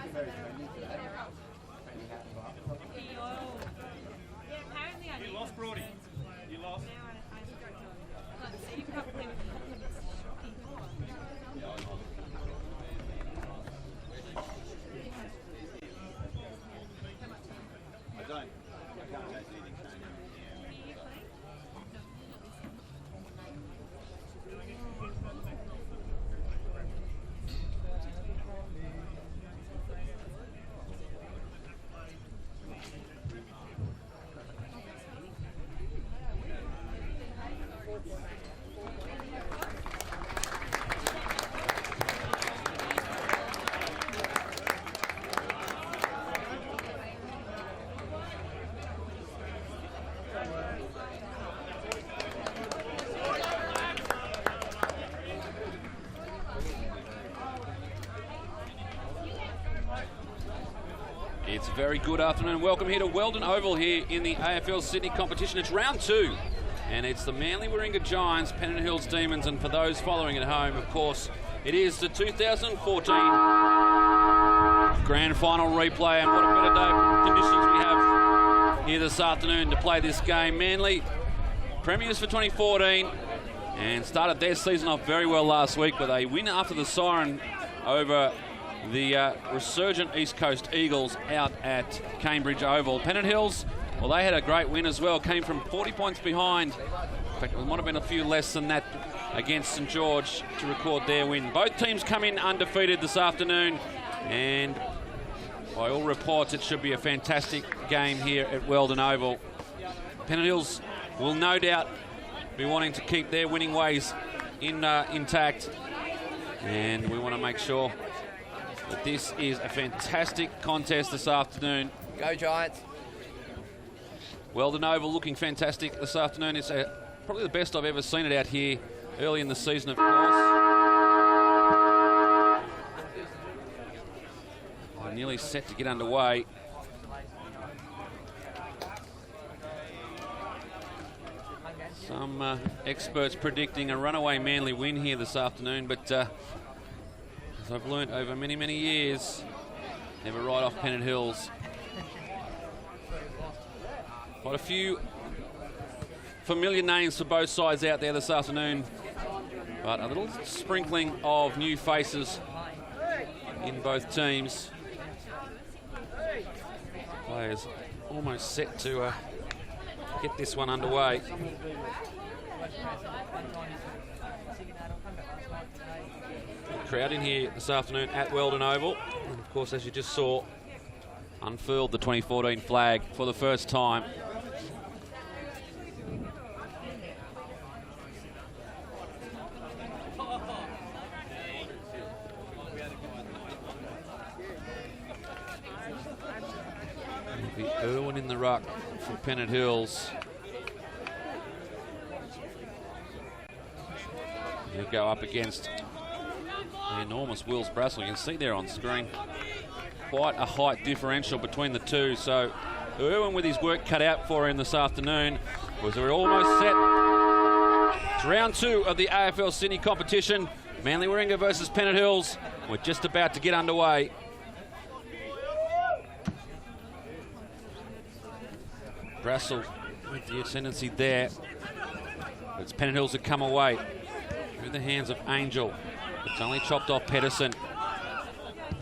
You lost, Brody. You lost. I don't. I can't change anything. It's a very good afternoon. Welcome here to Weldon Oval here in the AFL Sydney competition. It's round 2, and it's the Manly Warringah Giants, Pennant Hills Demons, and for those following at home, of course, it is the 2014 Grand Final replay, and what a better day for conditions we have here this afternoon to play this game. Manly, premiers for 2014, and started their season off very well last week with a win after the siren over the resurgent East Coast Eagles out at Cambridge Oval. Pennant Hills, well, they had a great win as well, came from 40 points behind. In fact, it might have been a few less than that against St George to record their win. Both teams come in undefeated this afternoon, and by all reports, it should be a fantastic game here at Weldon Oval. Pennant Hills will no doubt be wanting to keep their winning ways intact, and we want to make sure that this is a fantastic contest this afternoon. Go Giants. Weldon Oval looking fantastic this afternoon. It's probably the best I've ever seen it out here early in the season, of course. We're nearly set to get underway. Some experts predicting a runaway Manly win here this afternoon, but as I've learnt over many, many years, never write off Pennant Hills. Quite a few familiar names for both sides out there this afternoon, but a little sprinkling of new faces in both teams. Players almost set to get this one underway. Crowd in here this afternoon at Weldon Oval, and of course, as you just saw, unfurled the 2014 flag for the first time. It'll be Irwin in the ruck for Pennant Hills. He'll go up against the enormous Wills Brassel. You can see there on screen quite a height differential between the two. So Irwin with his work cut out for him this afternoon. We're almost set. It's round 2 of the AFL Sydney competition. Manly Warringah versus Pennant Hills. We're just about to get underway. Brassel with the ascendancy there. It's Pennant Hills that come away through the hands of Angel. It's only chopped off Pedersen.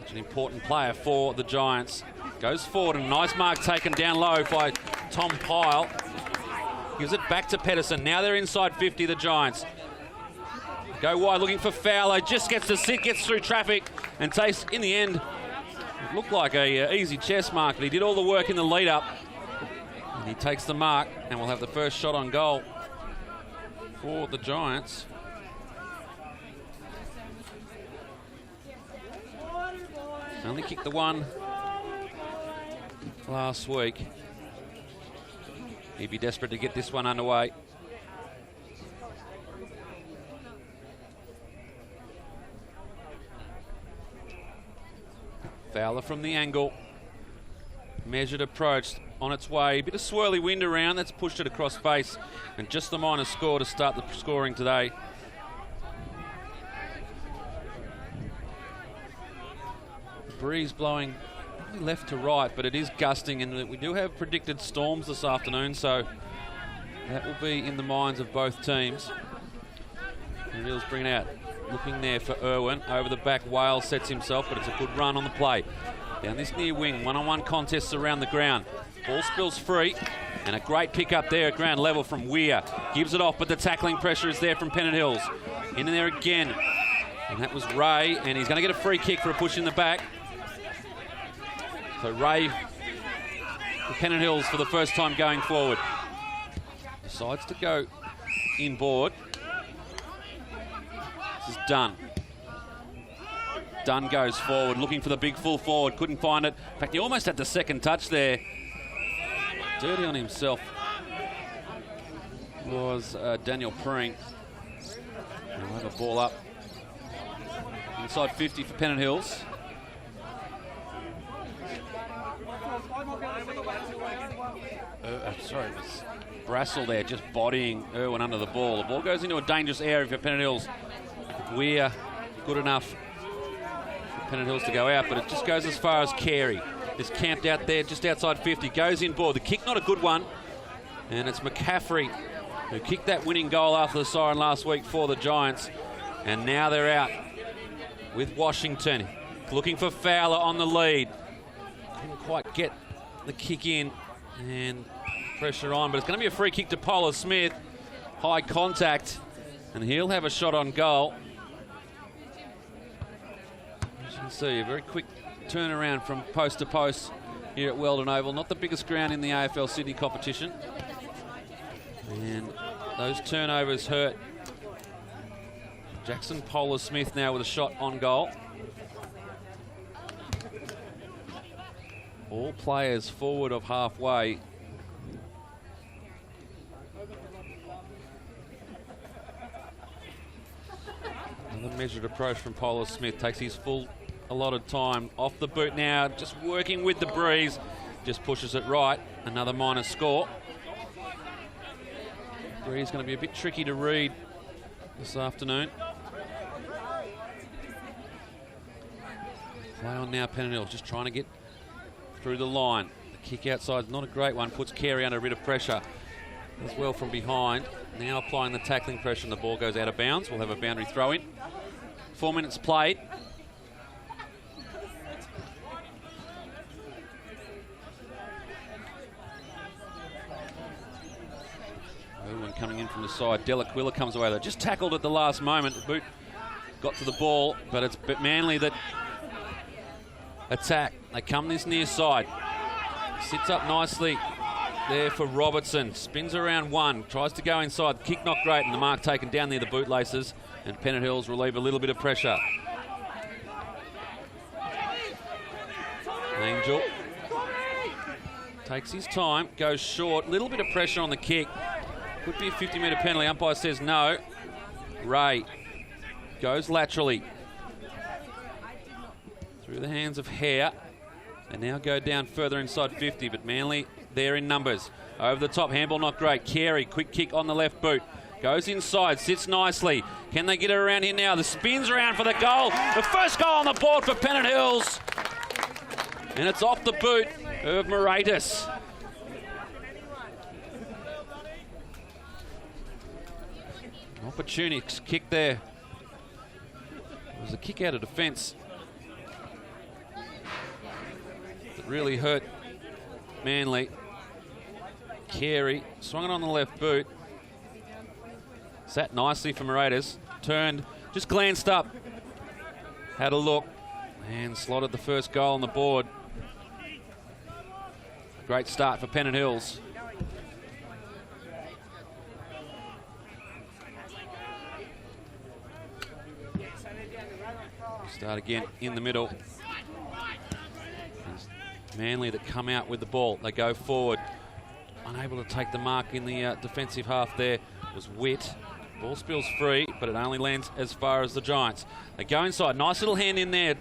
It's an important player for the Giants. Goes forward, and a nice mark taken down low by Tom Pyle. Gives it back to Pedersen. Now they're inside 50, the Giants. Go wide, looking for Fowler. Just gets to sit, gets through traffic, and takes, in the end, it looked like a easy chest mark, but he did all the work in the lead-up. And he takes the mark, and we'll have the first shot on goal for the Giants. Only kicked the one last week. He'd be desperate to get this one underway. Fowler from the angle. Measured approach on its way. A bit of swirly wind around. That's pushed it across face. And just the minor score to start the scoring today. breeze blowing left to right, but it is gusting, and we do have predicted storms this afternoon, so that will be in the minds of both teams. And Hills bringing out, looking there for Irwin. Over the back, Wales sets himself, but it's a good run on the play. Down this near wing, one-on-one contests around the ground. Ball spills free, and a great pick up there at ground level from Weir. Gives it off, but the tackling pressure is there from Pennant Hills. In there again, and that was Ray, and he's going to get a free kick for a push in the back. So Ray, Pennant Hills for the first time going forward. Decides to go inboard. This is Dunn. Dunn goes forward, looking for the big full forward. Couldn't find it. In fact, he almost had the second touch there. Dirty on himself was Daniel Preen. He'll have a ball up. Inside 50 for Pennant Hills. Sorry, it was Brassel there just bodying Irwin under the ball. The ball goes into a dangerous area for Pennant Hills. We're good enough for Pennant Hills to go out, but it just goes as far as Carey. Is camped out there just outside 50, goes inboard. The kick not a good one, and it's McCaffrey who kicked that winning goal after the siren last week for the Giants, and now they're out with Washington. Looking for Fowler on the lead. Couldn't quite get the kick in, and pressure on, but it's going to be a free kick to Polar Smith. High contact, and he'll have a shot on goal. As you can see, a very quick turnaround from post to post here at Weldon Oval. Not the biggest ground in the AFL Sydney competition. And those turnovers hurt. Jackson Polar Smith now with a shot on goal. All players forward of halfway. Another measured approach from Polar Smith. Takes his full allotted time. Off the boot now, just working with the breeze. Just pushes it right. Another minor score. Breeze going to be a bit tricky to read this afternoon. Play on now, Pennant Hills, just trying to get through the line. The kick outside, not a great one. Puts Carey under a bit of pressure as well from behind. Now applying the tackling pressure, and the ball goes out of bounds. We'll have a boundary throw in. 4 minutes played. Irwin coming in from the side. Delaquila comes away. They just tackled at the last moment. The boot got to the ball, but it's Manly that attack. They come this near side. Sits up nicely there for Robertson. Spins around one. Tries to go inside. Kick not great, and the mark taken down near the bootlaces. And Pennant Hills relieve a little bit of pressure. Angel takes his time. Goes short. Little bit of pressure on the kick. Could be a 50-metre penalty. Umpire says no. Ray goes laterally. Through the hands of Hare. They now go down further inside 50, but Manly there in numbers. Over the top, handball not great. Carey, quick kick on the left boot. Goes inside, sits nicely. Can they get it around here now? The spins around for the goal. The first goal on the board for Pennant Hills. And it's off the boot of Moratis. Opportunity kick there. It was a kick out of defence. It really hurt Manly. Carey swung it on the left boot. Sat nicely for Moratis. Turned, just glanced up. Had a look and slotted the first goal on the board. Great start for Pennant Hills. Start again in the middle. It's Manly that come out with the ball. They go forward. Unable to take the mark in the defensive half there was Witt. Ball spills free, but it only lands as far as the Giants. They go inside. Nice little hand in there.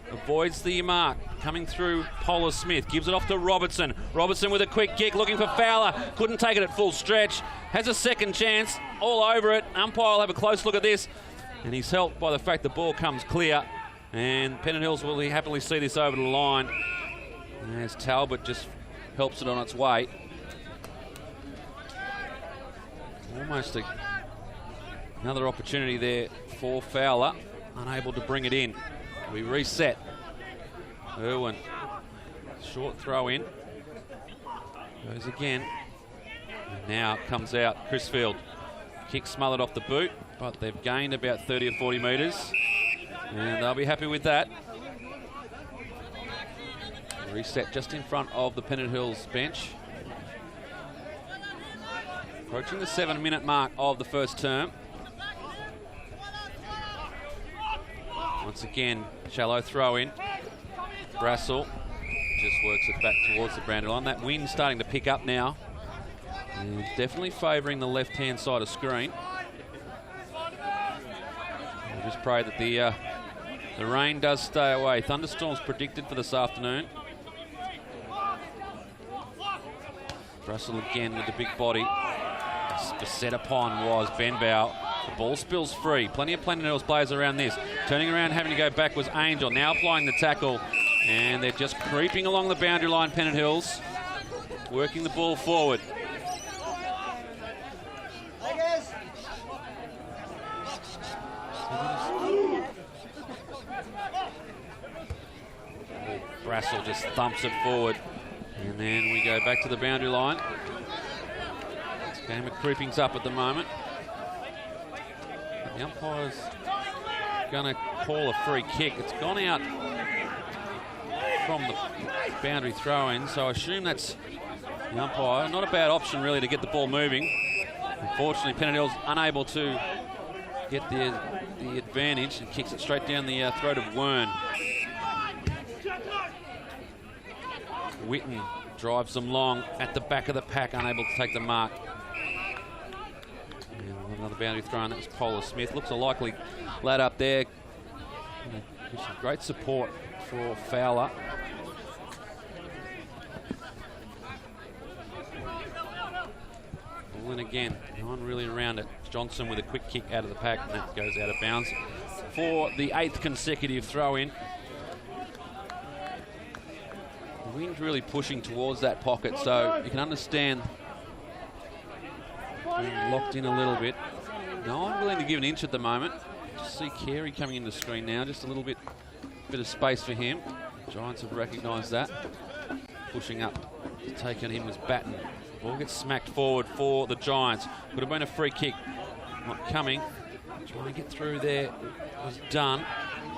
Avoids the mark. Coming through Polar Smith. Gives it off to Robertson. Robertson with a quick kick. Looking for Fowler. Couldn't take it at full stretch. Has a second chance. All over it. Umpire will have a close look at this. And he's helped by the fact the ball comes clear. And Pennant Hills will happily see this over the line as Talbot just helps it on its way. Almost another opportunity there for Fowler, unable to bring it in. We reset. Irwin, short throw in. Goes again. And now it comes out. Crisfield. Kick smothered off the boot, but they've gained about 30 or 40 metres. And they'll be happy with that. Reset just in front of the Pennant Hills bench. Approaching the 7-minute mark of the first term. Once again, shallow throw in. Brassel just works it back towards the boundary line. That wind's starting to pick up now. And definitely favouring the left-hand side of screen. We'll just pray that the rain does stay away. Thunderstorms predicted for this afternoon. Brassel again with the big body. Beset upon was Benbow. The ball spills free. Plenty of Pennant Hills players around this. Turning around, having to go back was Angel. Now applying the tackle. And they're just creeping along the boundary line, Pennant Hills. Working the ball forward. Brassel just thumps it forward. And then we go back to the boundary line. This game of creeping's up at the moment. The umpire's going to call a free kick. It's gone out from the boundary throw-in, so I assume that's the umpire. Not a bad option, really, to get the ball moving. Unfortunately, Pennant Hills unable to get the advantage and kicks it straight down the throat of Wern. Witten drives them long at the back of the pack, unable to take the mark. And another boundary throw, that was Polar Smith. Looks a likely lad up there. Some great support for Fowler. Ball in again. No one really around it. Johnson with a quick kick out of the pack, and that goes out of bounds for the 8th consecutive throw-in. The wind really pushing towards that pocket, so you can understand being locked in a little bit. No one willing to give an inch at the moment. Just see Carey coming into the screen now, just a little bit of space for him. The Giants have recognised that. Pushing up to take on him was Batten. Ball gets smacked forward for the Giants. Could have been a free kick. Not coming. Trying to get through there. It was done.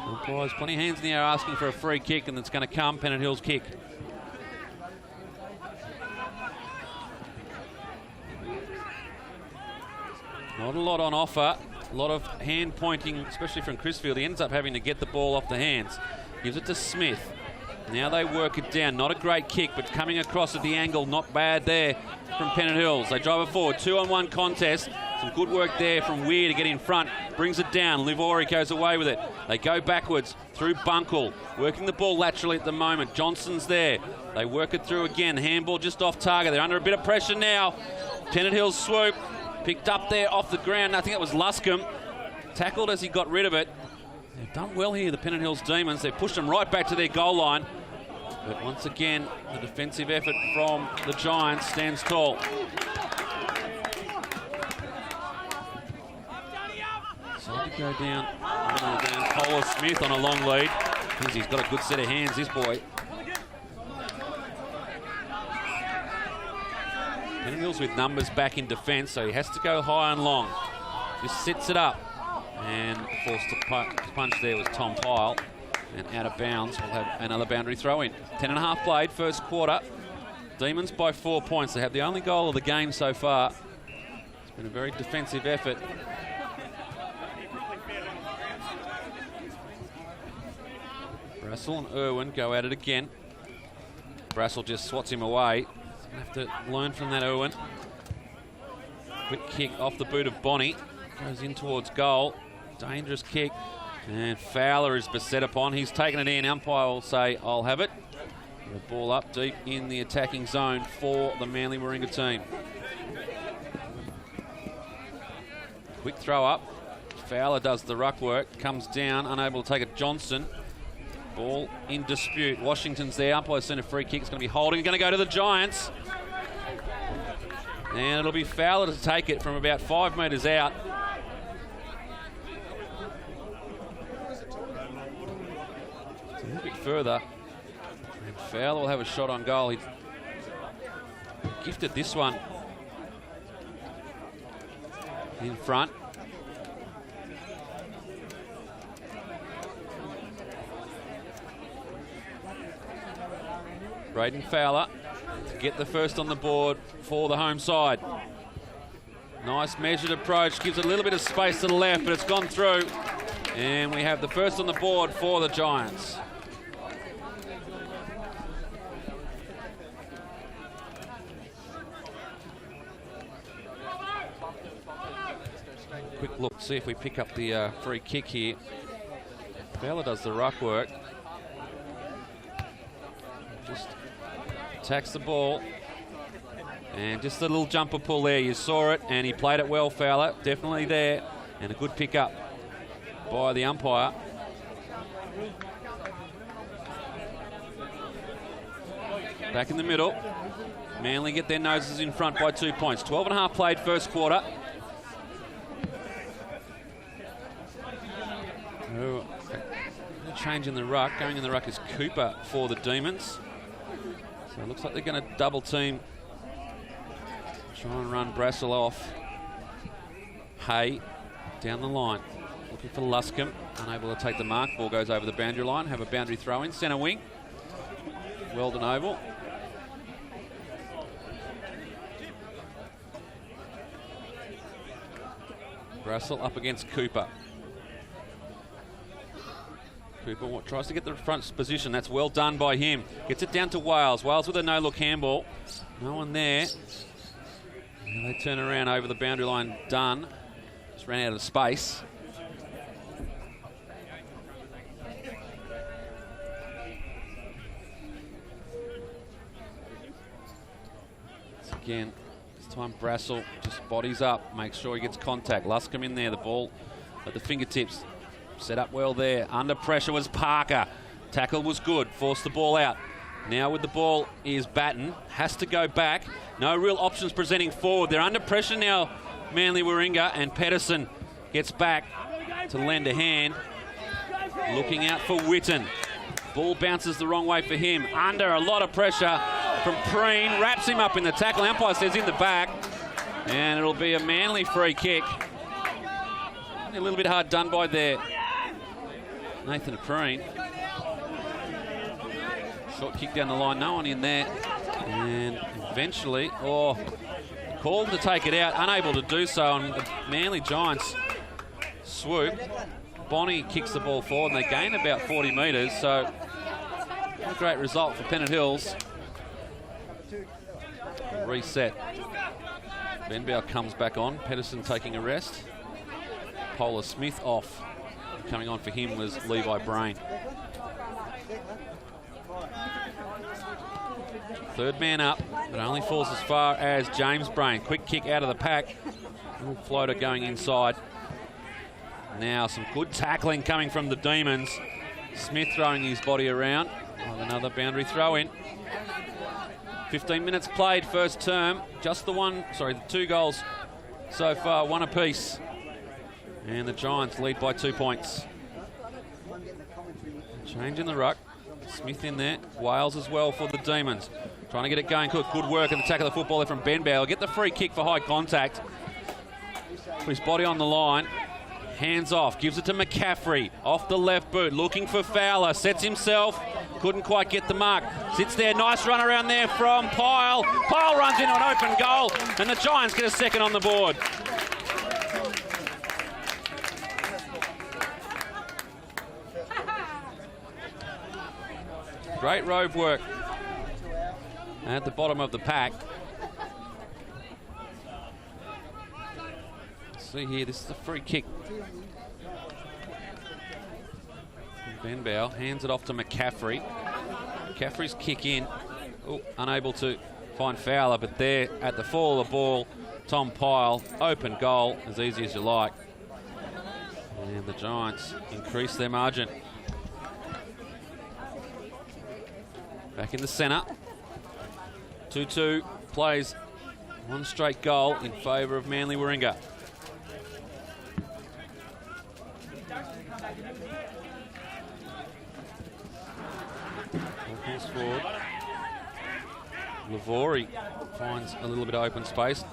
Umpires plenty of hands in the air asking for a free kick, and it's going to come. Pennant Hills kick. Not a lot on offer. A lot of hand pointing, especially from Crisfield. He ends up having to get the ball off the hands. Gives it to Smith. Now they work it down. Not a great kick, but coming across at the angle, not bad there from Pennant Hills. They drive it forward. 2-on-1 contest. Some good work there from Weir to get in front. Brings it down. Livori goes away with it. They go backwards through Bunkle. Working the ball laterally at the moment. Johnson's there. They work it through again. Handball just off target. They're under a bit of pressure now. Pennant Hills swoop. Picked up there off the ground. I think it was Luscombe. Tackled as he got rid of it. They've done well here, the Pennant Hills Demons. They've pushed them right back to their goal line. But once again, the defensive effort from the Giants stands tall. So to go down, Polar Smith on a long lead. He's got a good set of hands, this boy. Pennant Hills with numbers back in defence, so he has to go high and long. Just sits it up. And forced to punch there was Tom Pyle. And out of bounds, we'll have another boundary throw in. 10.5 played, first quarter. Demons by 4 points. They have the only goal of the game so far. It's been a very defensive effort. Brassel and Irwin go at it again. Brassel just swats him away. Have to learn from that, Irwin. Quick kick off the boot of Bonnie. Goes in towards goal. Dangerous kick. And Fowler is beset upon. He's taken it in. Umpire will say, I'll have it. The ball up deep in the attacking zone for the Manly Warringah team. Quick throw up. Fowler does the ruck work. Comes down, unable to take it. Johnson Ball in dispute. Washington's there. Umpire's seen a free kick. It's going to be holding. Going to go to the Giants. And it'll be Fowler to take it from about 5 metres out. A little bit further. And Fowler will have a shot on goal. He gifted this one in front. Braden Fowler to get the first on the board for the home side. Nice measured approach, gives it a little bit of space to the left, but it's gone through. And we have the first on the board for the Giants. Quick look, see if we pick up the free kick here. Fowler does the ruck work. Just attacks the ball. And just a little jumper pull there. You saw it, and he played it well, Fowler. Definitely there. And a good pick up by the umpire. Back in the middle. Manly get their noses in front by 2 points. 12.5 played first quarter. Oh, change in the ruck. Going in the ruck is Cooper for the Demons. So it looks like they're going to double team. Try and run Brassel off. Hay down the line. Looking for Luscombe. Unable to take the mark. Ball goes over the boundary line. Have a boundary throw in. Centre wing. Weldon Oval. Brassel up against Cooper. Cooper tries to get the front position. That's well done by him. Gets it down to Wales. Wales with a no-look handball. No one there. And they turn around over the boundary line. Dunn just ran out of space. Again, this time Brassel just bodies up, makes sure he gets contact. Luscombe in there, the ball at the fingertips. Set up well there. Under pressure was Parker. Tackle was good. Forced the ball out. Now with the ball is Batten. Has to go back. No real options presenting forward. They're under pressure now, Manly Warringah, and Pedersen gets back to lend a hand. Looking out for Witten. Ball bounces the wrong way for him. Under a lot of pressure from Preen. Wraps him up in the tackle. Umpire says in the back. And it'll be a Manly free kick. A little bit hard done by there. Nathan Preen. Short kick down the line, no one in there. And eventually, called to take it out, unable to do so. And the Manly Giants swoop. Bonnie kicks the ball forward and they gain about 40 metres. So, a great result for Pennant Hills. Reset. Benbow comes back on. Pedersen taking a rest. Polar Smith off. Coming on for him was Levi Brain. Third man up, but only falls as far as James Brain. Quick kick out of the pack. Little floater going inside. Now some good tackling coming from the Demons. Smith throwing his body around. Another boundary throw in. 15 minutes played first term. Just the 2 goals so far, one apiece. And the Giants lead by 2 points. Change in the ruck. Smith in there. Wales as well for the Demons. Trying to get it going. Good work at the tackle of the football there from Benbow. Get the free kick for high contact. Put his body on the line. Hands off. Gives it to McCaffrey. Off the left boot. Looking for Fowler. Sets himself. Couldn't quite get the mark. Sits there. Nice run around there from Pyle. Pyle runs into an open goal. And the Giants get a second on the board. Great rove work at the bottom of the pack. See here, this is a free kick. Benbow hands it off to McCaffrey. McCaffrey's kick in. Unable to find Fowler, but there at the fall of the ball, Tom Pyle, open goal, as easy as you like. And the Giants increase their margin. Back in the centre. 2-2 plays one straight goal in favour of Manly Warringah. Pass forward. Lavori finds a little bit of open space.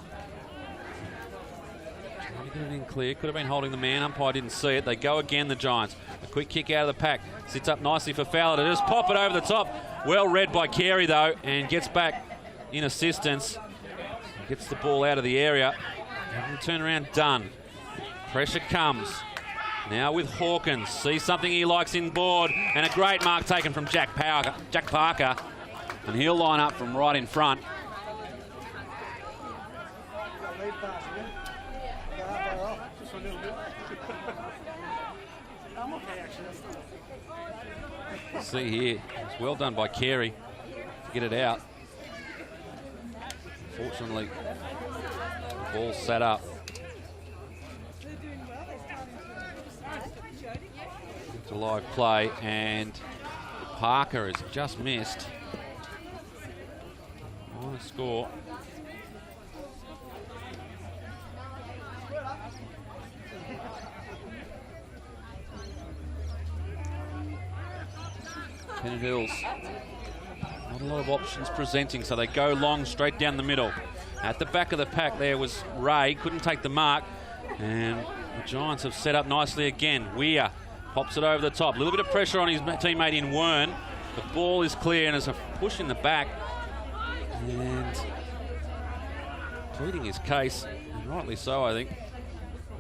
Trying to get it in clear. Could have been holding the man. Umpire didn't see it. They go again, the Giants. A quick kick out of the pack. Sits up nicely for Fowler to just pop it over the top. Well read by Carey, though, and gets back in assistance. Gets the ball out of the area. Turn around, done. Pressure comes. Now with Hawkins. Sees something he likes in board. And a great mark taken from Jack Parker. And he'll line up from right in front. See here, it's well done by Carey to get it out. Fortunately, the ball sat up. It's a live play, and Parker has just missed. On a score. Pennant Hills. Not a lot of options presenting, so they go long straight down the middle. At the back of the pack there was Ray, couldn't take the mark, and the Giants have set up nicely again. Weir pops it over the top. A little bit of pressure on his teammate in Wern. The ball is clear, and there's a push in the back. And pleading his case, and rightly so, I think.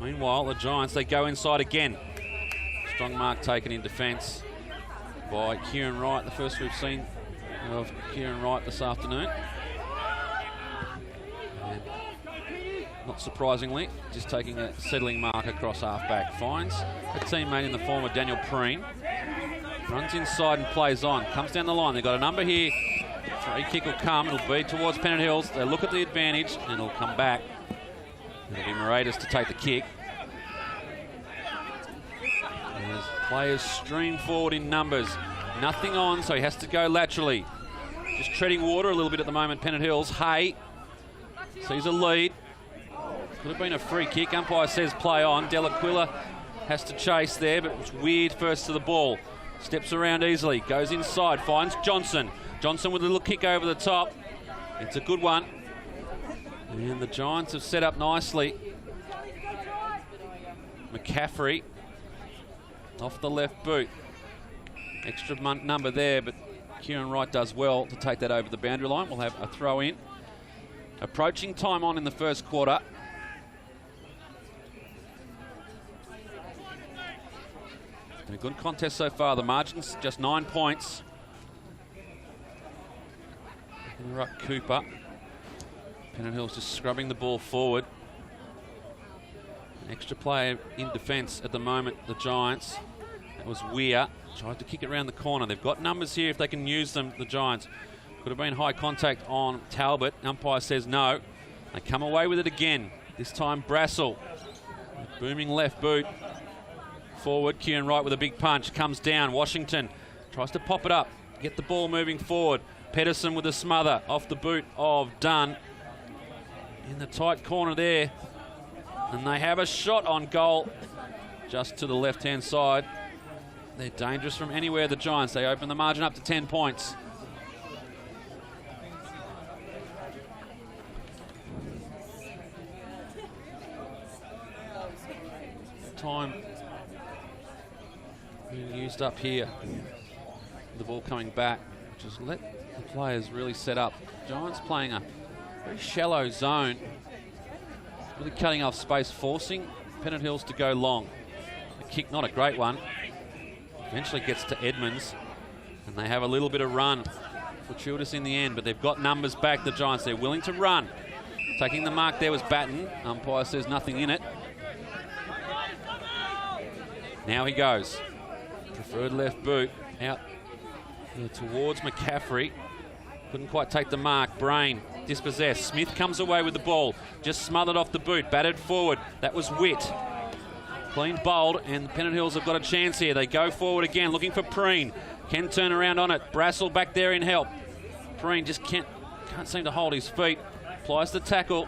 Meanwhile, the Giants, they go inside again. Strong mark taken in defence by Kieran Wright, the first we've seen of Kieran Wright this afternoon. And not surprisingly, just taking a settling mark across half-back. Finds a teammate in the form of Daniel Preen. Runs inside and plays on. Comes down the line. They've got a number here. Free kick will come. It'll be towards Pennant Hills. They look at the advantage and it'll come back. It'll be Moradas to take the kick. As players stream forward in numbers. Nothing on, so he has to go laterally. Just treading water a little bit at the moment, Pennant Hills. Hay sees a lead. Could have been a free kick. Umpire says play on. Delaquila has to chase there, but it's weird first to the ball. Steps around easily. Goes inside. Finds Johnson. Johnson with a little kick over the top. It's a good one. And the Giants have set up nicely. McCaffrey off the left boot. Extra number there, but Kieran Wright does well to take that over the boundary line. We'll have a throw in. Approaching time on in the first quarter. It's been a good contest so far. The margin's just 9 points. Ruck Cooper. Pennant Hills just scrubbing the ball forward. An extra player in defence at the moment, the Giants. That was Weir. Tried to kick it around the corner. They've got numbers here if they can use them, the Giants. Could have been high contact on Talbot. Umpire says no. They come away with it again. This time Brassel. Booming left boot. Forward, Kieran Wright with a big punch. Comes down. Washington tries to pop it up. Get the ball moving forward. Pedersen with a smother off the boot of Dunn. In the tight corner there. And they have a shot on goal just to the left-hand side. They're dangerous from anywhere, the Giants. They open the margin up to 10 points. Time being used up here. The ball coming back. Just let the players really set up. Giants playing a very shallow zone. Really cutting off space, forcing Pennant Hills to go long. The kick, not a great one. Eventually gets to Edmonds, and they have a little bit of run. Fortuitous in the end, but they've got numbers back, the Giants. They're willing to run. Taking the mark there was Batten. Umpire says nothing in it. Now he goes. Preferred left boot out towards McCaffrey. Couldn't quite take the mark. Brain dispossessed. Smith comes away with the ball. Just smothered off the boot. Batted forward. That was Witt. Clean bowled, and the Pennant Hills have got a chance here. They go forward again, looking for Preen. Can turn around on it. Brassel back there in help. Preen just can't seem to hold his feet. Applies the tackle.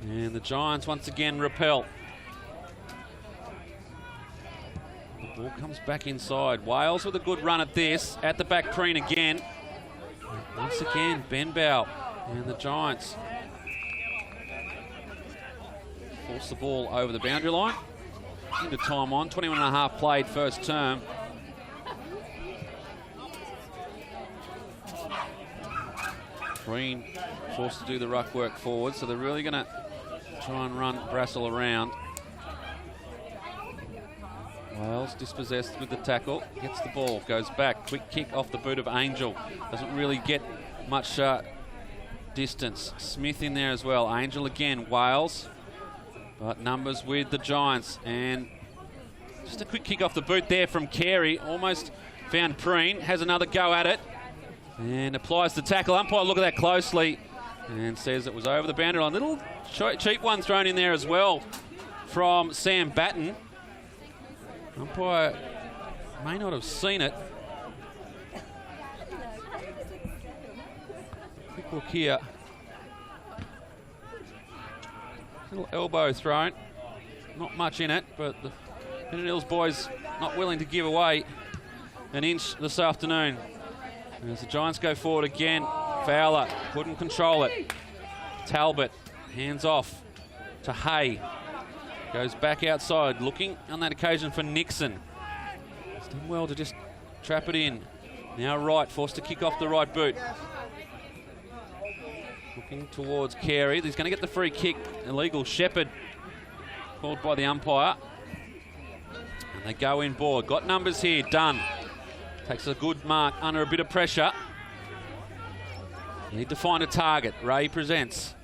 And the Giants once again repel. The ball comes back inside. Wales with a good run at this. At the back, Preen again. Once again, Benbow and the Giants force the ball over the boundary line. Into time on. 21.5 played first term. Preen forced to do the ruck work forward, so they're really going to try and run Brassel around. Wales dispossessed with the tackle, gets the ball, goes back, quick kick off the boot of Angel. Doesn't really get much distance. Smith in there as well. Angel again, Wales, but numbers with the Giants. And just a quick kick off the boot there from Carey. Almost found Preen, has another go at it, and applies the tackle. Umpire look at that closely and says it was over the boundary line. Little cheap one thrown in there as well from Sam Batten. Umpire may not have seen it. Quick look here. Little elbow thrown. Not much in it, but the Pennant Hills boys not willing to give away an inch this afternoon. And as the Giants go forward again, Fowler couldn't control it. Talbot, hands off to Hay. Goes back outside, looking on that occasion for Nixon. He's done well to just trap it in. Now right, forced to kick off the right boot. Looking towards Carey. He's going to get the free kick. Illegal Shepherd called by the umpire. And they go in board. Got numbers here. Dunn takes a good mark under a bit of pressure. Need to find a target. Ray presents.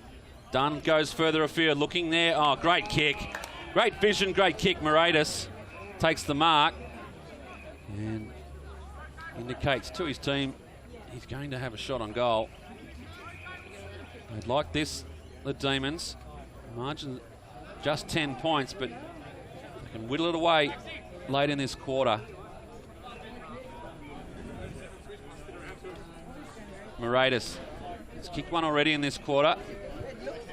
Dunn goes further afield. Looking there. Oh, great kick. Great vision, great kick. Moratis takes the mark and indicates to his team he's going to have a shot on goal. They'd like this, the Demons. Margin just 10 points, but they can whittle it away late in this quarter. Moratis has kicked one already in this quarter.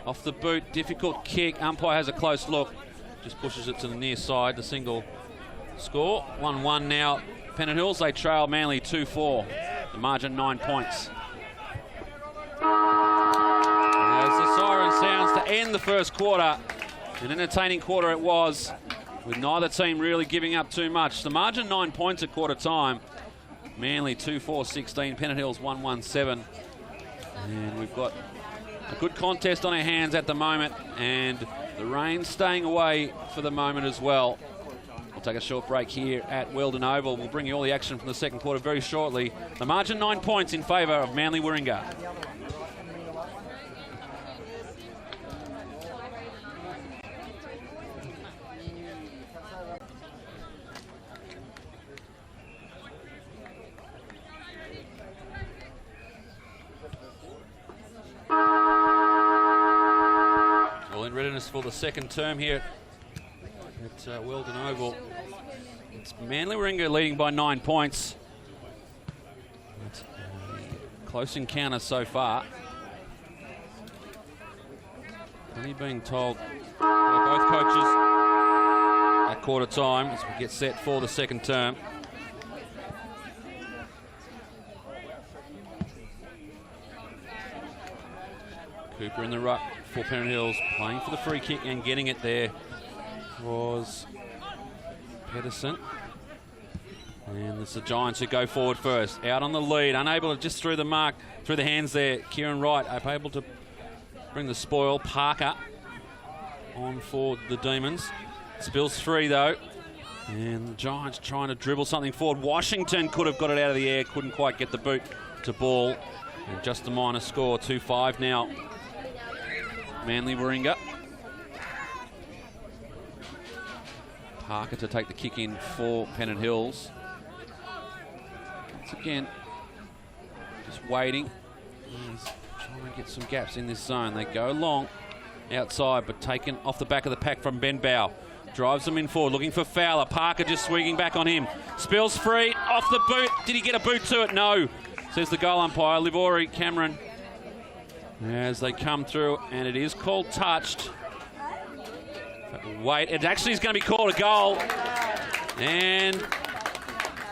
Off the boot, difficult kick. Umpire has a close look. Just pushes it to the near side, the single score. 1-1 now. Pennant Hills, they trail Manly 2-4. The margin 9 points. And as the siren sounds to end the first quarter, an entertaining quarter it was, with neither team really giving up too much. The margin 9 points at quarter time. Manly 2-4-16, Pennant Hills 1-1-7. And we've got a good contest on our hands at the moment, and the rain's staying away for the moment as well. We'll take a short break here at Weldon Oval. We'll bring you all the action from the second quarter very shortly. The margin 9 points in favour of Manly Warringah. Readiness for the second term here at Weldon Oval. It's Manly Warringah leading by 9 points. It's a close encounter so far. Only being told by both coaches at quarter time as we get set for the second term. Cooper in the ruck for Pennant Hills, playing for the free kick and getting it there was Pedersen. And it's the Giants who go forward first. Out on the lead, unable to just through the mark, through the hands there. Kieran Wright able to bring the spoil. Parker on for the Demons. Spills free though. And the Giants trying to dribble something forward. Washington could have got it out of the air, couldn't quite get the boot to ball. And just a minor score, 2-5 now. Manly Warringah. Parker to take the kick in for Pennant Hills. Once again, just waiting. He's trying to get some gaps in this zone. They go long outside, but taken off the back of the pack from Benbow. Drives them in forward, looking for Fowler. Parker just swinging back on him. Spills free, off the boot. Did he get a boot to it? No, says the goal umpire, Livori Cameron. As they come through, and it is called touched. Wait, it actually is going to be called a goal. And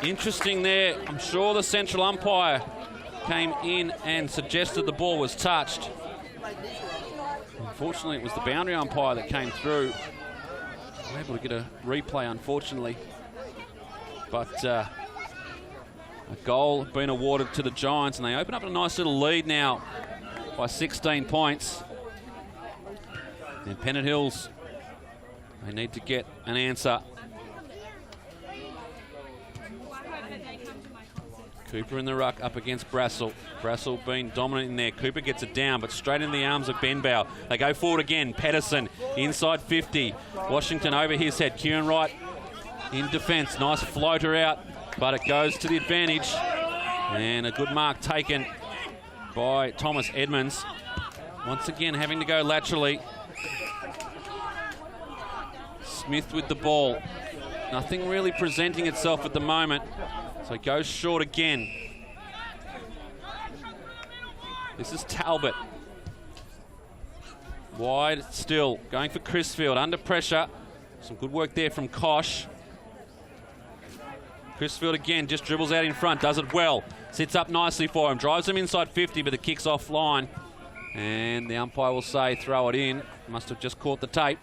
interesting there. I'm sure the central umpire came in and suggested the ball was touched. Unfortunately, it was the boundary umpire that came through. Able to get a replay, unfortunately. But a goal being awarded to the Giants, and they open up a nice little lead now by 16 points. And Pennant Hills, they need to get an answer. Cooper in the ruck up against Brassel. Brassel being dominant in there. Cooper gets it down, but straight in the arms of Benbow. They go forward again. Pedersen inside 50. Washington over his head. Kieran Wright in defence. Nice floater out, but it goes to the advantage. And a good mark taken by Thomas Edmonds. Once again having to go laterally. Smith with the ball. Nothing really presenting itself at the moment. So it goes short again. This is Talbot. Wide still, going for Crisfield, under pressure. Some good work there from Kosh. Crisfield again, just dribbles out in front, does it well. Sits up nicely for him, drives him inside 50, but the kick's offline. And the umpire will say throw it in. Must have just caught the tape.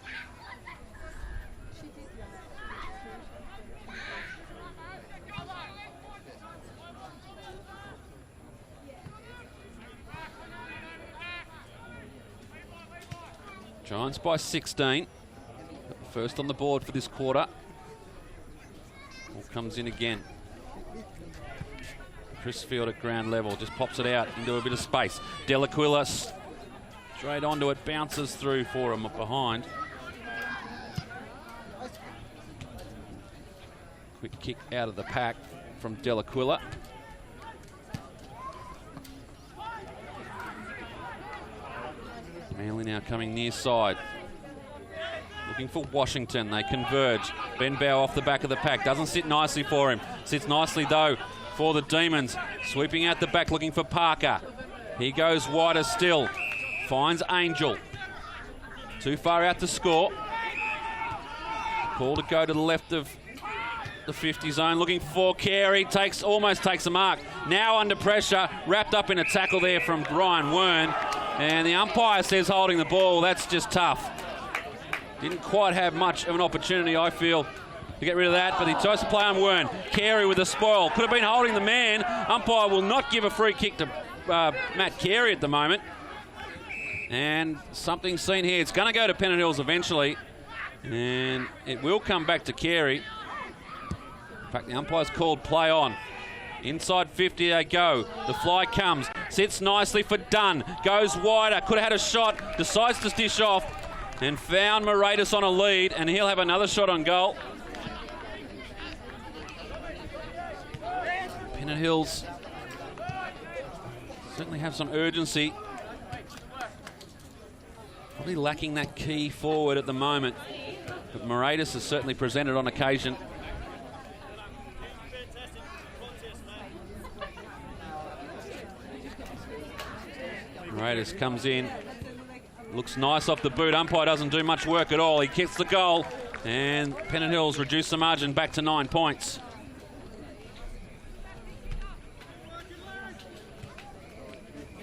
Giants by 16. First on the board for this quarter. Ball comes in again. Crisfield at ground level, just pops it out into a bit of space. Delaquila straight onto it, bounces through for him behind. Quick kick out of the pack from Delaquila. Manly now coming near side. Looking for Washington. They converge. Benbow off the back of the pack. Doesn't sit nicely for him. Sits nicely, though, for the Demons. Sweeping out the back, looking for Parker. He goes wider still. Finds Angel. Too far out to score. Call to go to the left of the 50 zone. Looking for Carey. Almost takes a mark. Now under pressure. Wrapped up in a tackle there from Ryan Wern. And the umpire says holding the ball. That's just tough. Didn't quite have much of an opportunity, I feel, to get rid of that, but he tries to play on Wern. Carey with a spoil. Could have been holding the man. Umpire will not give a free kick to Matt Carey at the moment. And something seen here. It's going to go to Pennant Hills eventually. And it will come back to Carey. In fact, the umpire's called play on. Inside 50 they go. The fly comes. Sits nicely for Dunn. Goes wider. Could have had a shot. Decides to dish off. And found Moratis on a lead. And he'll have another shot on goal. Pennant Hills certainly have some urgency. Probably lacking that key forward at the moment. But Moratis has certainly presented on occasion. Moratis comes in, looks nice off the boot. Umpire doesn't do much work at all. He kicks the goal, and Pennant Hills reduce the margin back to 9 points.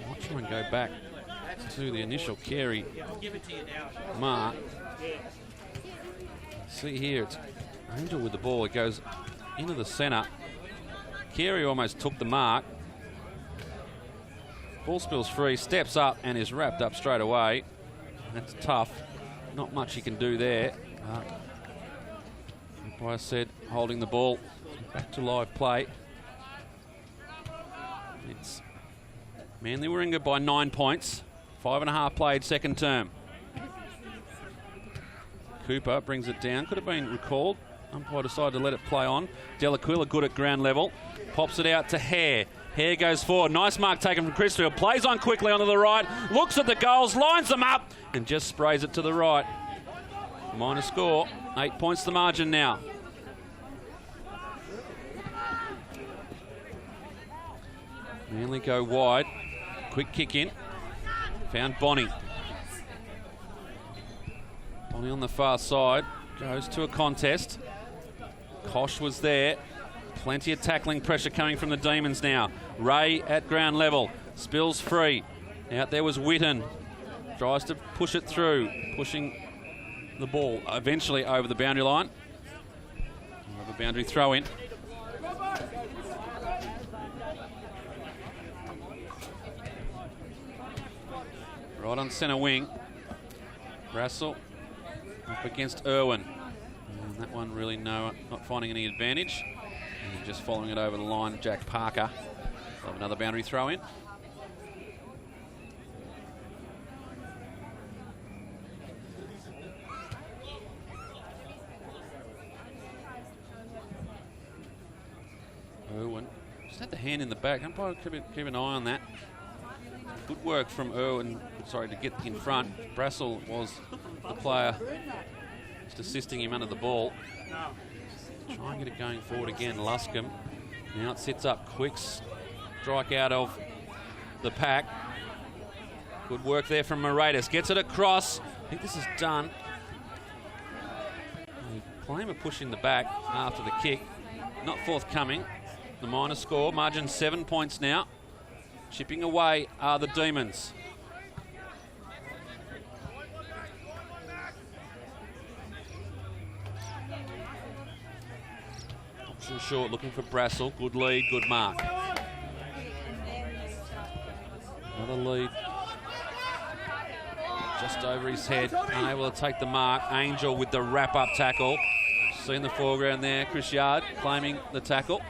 I'll try and go back to the initial Carey mark. See here, it's Angel with the ball. It goes into the centre. Carey almost took the mark. Ball spills free, steps up and is wrapped up straight away. That's tough. Not much he can do there. Umpire said holding the ball. Back to live play. It's Manly Warringah by 9 points. 5.5 played second term. Cooper brings it down. Could have been recalled. Umpire decided to let it play on. Delaquila good at ground level. Pops it out to Hare. Hare goes forward. Nice mark taken from Crisfield. Plays on quickly onto the right. Looks at the goals. Lines them up. And just sprays it to the right. Minor score. 8 points the margin now. Manly go wide. Quick kick in. Found Bonnie. Bonnie on the far side. Goes to a contest. Kosh was there. Plenty of tackling pressure coming from the Demons now. Ray at ground level. Spills free. Out there was Witten. Tries to push it through. Pushing the ball eventually over the boundary line. Over boundary throw in. Right on centre wing. Brassel up against Irwin. And that one really not finding any advantage. And just following it over the line, Jack Parker. Have another boundary throw in. Irwin just had the hand in the back. Umpire keep an eye on that. Good work from Irwin, to get in front. Brassel was the player just assisting him under the ball. Try and get it going forward again, Luscombe. Now it sits up, quick strike out of the pack. Good work there from Moratis. Gets it across. I think this is done. The claim of pushing the back after the kick. Not forthcoming. The minor score, margin 7 points now. Chipping away are the Demons. Option short, looking for Brassel. Good lead, good mark. Another lead. Just over his head, unable to take the mark. Angel with the wrap-up tackle. See in the foreground there, Chris Yard claiming the tackle.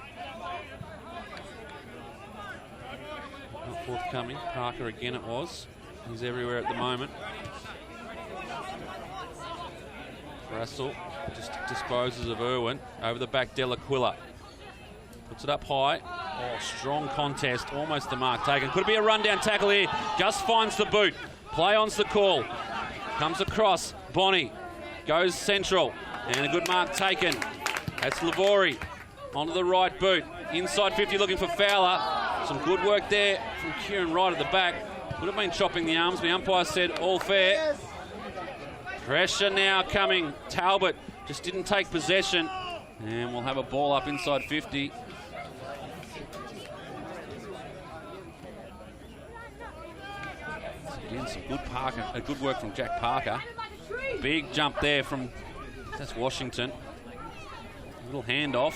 Not forthcoming. Parker again it was. He's everywhere at the moment. Brassel just disposes of Irwin. Over the back, Delaquila. Puts it up high. Oh, strong contest. Almost the mark taken. Could it be a rundown tackle here? Just finds the boot. Play on's the call. Comes across. Bonnie goes central. And a good mark taken. That's Lavori onto the right boot. Inside 50 looking for Fowler. Some good work there from Kieran right at the back. Would have been chopping the arms. The umpire said all fair. Pressure now coming. Talbot just didn't take possession. And we'll have a ball up inside 50. Again, some good work from Jack Parker. Big jump there from, that's Washington. Little handoff.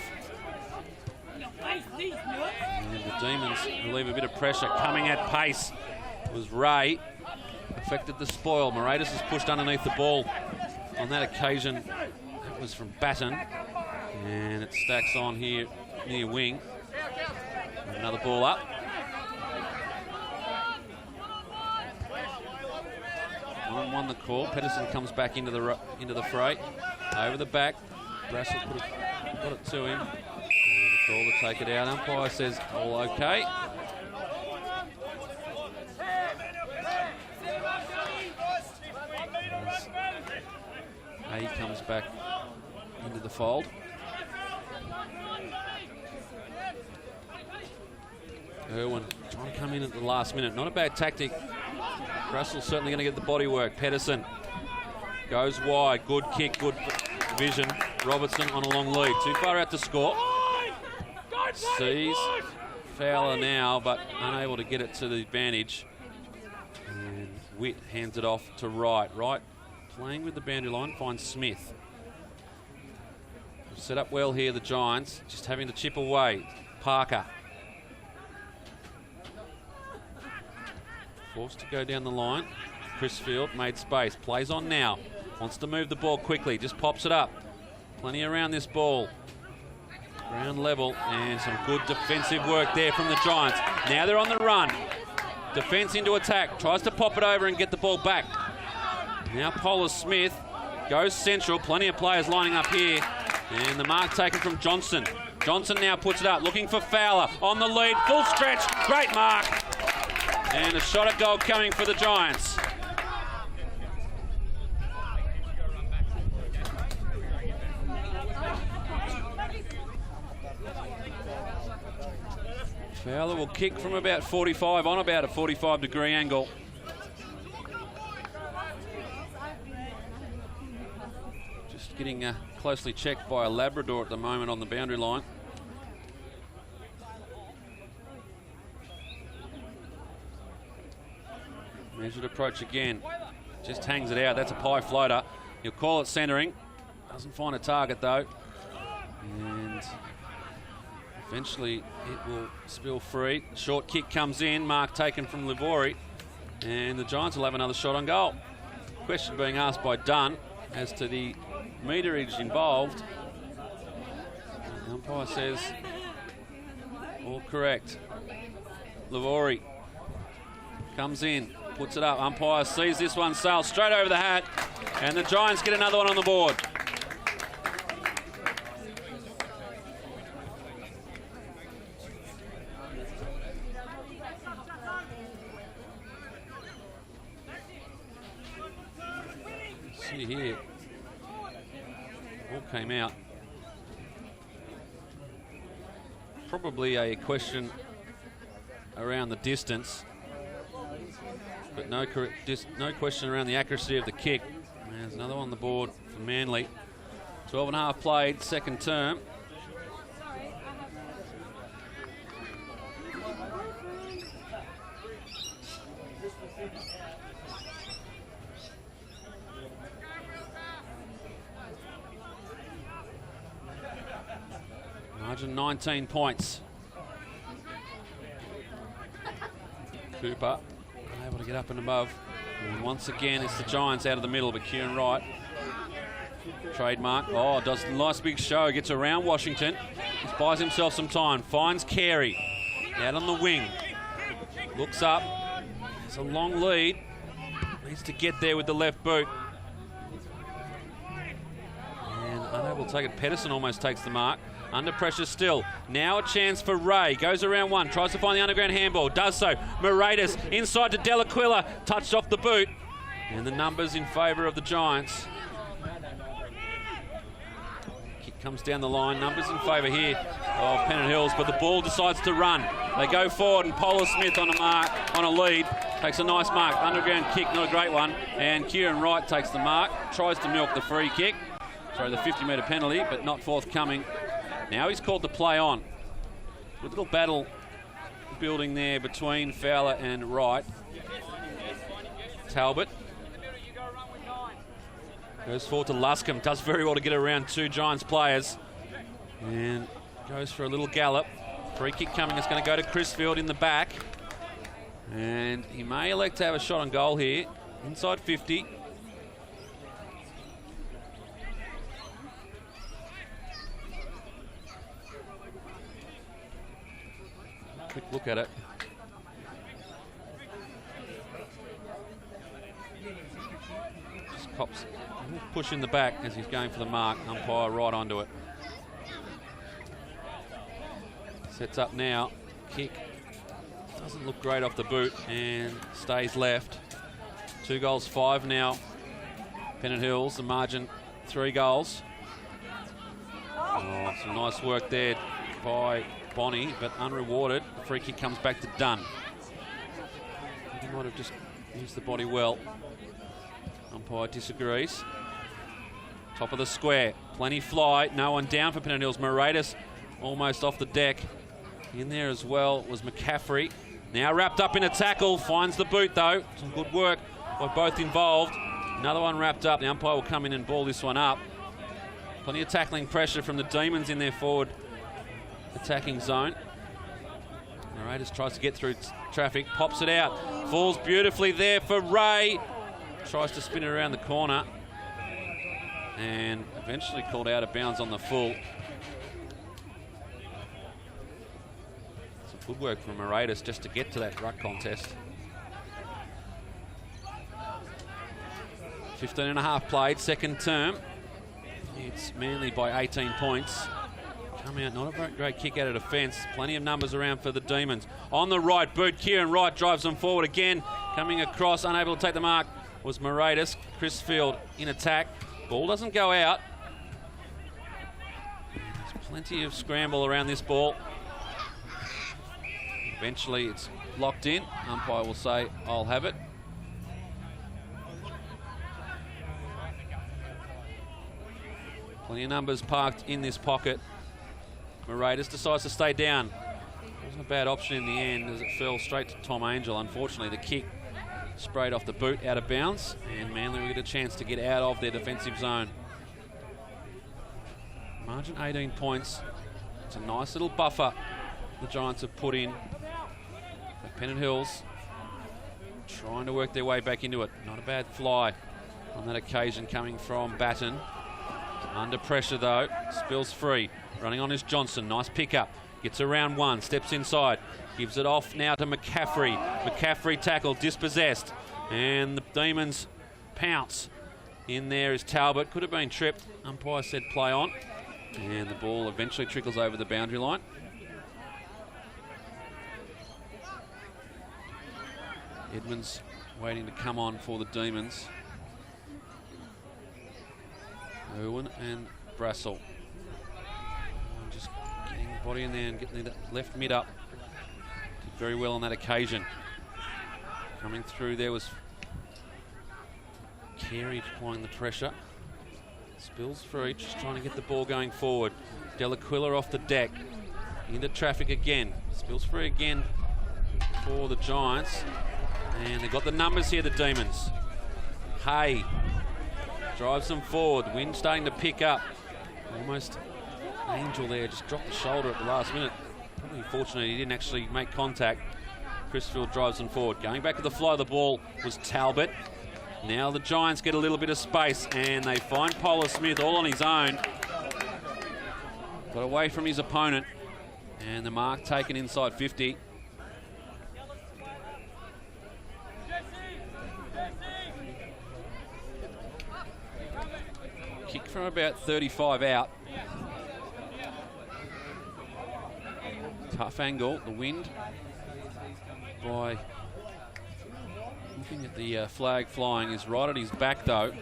And the Demons relieve a bit of pressure. Coming at pace was Ray. Affected the spoil. Moratis has pushed underneath the ball. On that occasion, that was from Batten. And it stacks on here near wing. Another ball up. Won the call. Pedersen comes back into the fray. Over the back. Brassel got it to him. And the call to take it out. Umpire says all okay. A comes back into the fold. Irwin trying to come in at the last minute. Not a bad tactic. Russell's certainly going to get the body work. Pedersen goes wide. Good kick, good vision. Robertson on a long lead. Too far out to score. Sees Fowler now, but unable to get it to the advantage. And Witt hands it off to Wright. Wright playing with the boundary line, finds Smith. Set up well here, the Giants. Just having to chip away. Parker. Forced to go down the line. Crisfield made space. Plays on now. Wants to move the ball quickly. Just pops it up. Plenty around this ball. Ground level and some good defensive work there from the Giants. Now they're on the run. Defence into attack. Tries to pop it over and get the ball back. Now Polar Smith goes central. Plenty of players lining up here. And the mark taken from Johnson. Johnson now puts it up. Looking for Fowler. On the lead. Full stretch. Great mark. And a shot at goal coming for the Giants. Fowler will kick from about 45, on about a 45-degree angle. Just getting closely checked by a Labrador at the moment on the boundary line. Measured approach again. Just hangs it out. That's a pie floater. He'll call it centering. Doesn't find a target though. And eventually it will spill free. Short kick comes in. Mark taken from Livori. And the Giants will have another shot on goal. Question being asked by Dunn as to the meterage involved. The umpire says all correct. Livori comes in. Puts it up. Umpire sees this one sail straight over the hat. And the Giants get another one on the board. See here. All came out. Probably a question around the distance. But no question around the accuracy of the kick. And there's another one on the board for Manly. 12 and a half played, second term. Margin 19 points. Cooper able to get up and above. And once again, it's the Giants out of the middle, but Kieran Wright. Trademark. Oh, does a nice big show. Gets around Washington. Just buys himself some time. Finds Carey. Out on the wing. Looks up. It's a long lead. Needs to get there with the left boot. And unable to take it. Pedersen almost takes the mark. Under pressure still. Now a chance for Ray. Goes around one. Tries to find the underground handball. Does so. Moratis inside to Delaquila. Touched off the boot. And the numbers in favour of the Giants. Kick comes down the line. Numbers in favour here of Pennant Hills. But the ball decides to run. They go forward and Polar Smith on a mark, on a lead. Takes a nice mark. Underground kick, not a great one. And Kieran Wright takes the mark. Tries to milk the free kick. Sorry, the 50-metre penalty, but not forthcoming. Now he's called to play on. Good little battle building there between Fowler and Wright. Talbot goes forward to Luscombe. Does very well to get around two Giants players. And goes for a little gallop. Free kick coming. It's going to go to Crisfield in the back. And he may elect to have a shot on goal here. Inside 50. Quick look at it. Just cops push in the back as he's going for the mark. Umpire right onto it. Sets up now. Kick. Doesn't look great off the boot and stays left. 2 goals, 5 now. Pennant Hills, the margin 3 goals. Oh, some nice work there by Bonnie, but unrewarded. The free kick comes back to Dunn. He might have just used the body well. Umpire disagrees. Top of the square. Plenty fly. No one down for Pennant Hills. Moratis almost off the deck. In there as well was McCaffrey. Now wrapped up in a tackle. Finds the boot though. Some good work by both involved. Another one wrapped up. The umpire will come in and ball this one up. Plenty of tackling pressure from the Demons in their forward attacking zone. Moratis tries to get through traffic. Pops it out. Falls beautifully there for Ray. Tries to spin it around the corner. And eventually called out of bounds on the full. Some good work from Moratis just to get to that ruck contest. 15 and a half played, second term. It's Manly by 18 points. Come out, not a very great kick out of defence. Plenty of numbers around for the Demons. On the right boot, Kieran Wright drives them forward again. Coming across, unable to take the mark, was Moratis. Crisfield in attack. Ball doesn't go out. There's plenty of scramble around this ball. Eventually it's locked in. Umpire will say, I'll have it. Plenty of numbers parked in this pocket. Moratis decides to stay down. Wasn't a bad option in the end as it fell straight to Tom Angel. Unfortunately, the kick sprayed off the boot out of bounds, and Manly will get a chance to get out of their defensive zone. Margin 18 points. It's a nice little buffer the Giants have put in. But Pennant Hills trying to work their way back into it. Not a bad fly on that occasion coming from Batten. Under pressure though, spills free. Running on is Johnson, nice pickup. Gets around one, steps inside. Gives it off now to McCaffrey. McCaffrey tackle, dispossessed. And the Demons pounce. In there is Talbot, could have been tripped. Umpire said play on. And the ball eventually trickles over the boundary line. Edmonds waiting to come on for the Demons. Irwin and Brassel. Just getting the body in there and getting the left mid up. Did very well on that occasion. Coming through there was Carey applying the pressure. Spills free, just trying to get the ball going forward. Delaquila off the deck. Into traffic again. Spills free again for the Giants. And they've got the numbers here, the Demons. Hay drives them forward. Wind starting to pick up. Almost Angel there, just dropped the shoulder at the last minute. Probably fortunate he didn't actually make contact. Crisfield drives them forward. Going back to the fly of the ball was Talbot. Now the Giants get a little bit of space and they find Polar Smith all on his own. Got away from his opponent and the mark taken inside 50. Kick from about 35 out. Tough angle, the wind by looking at the flag flying is right at his back though.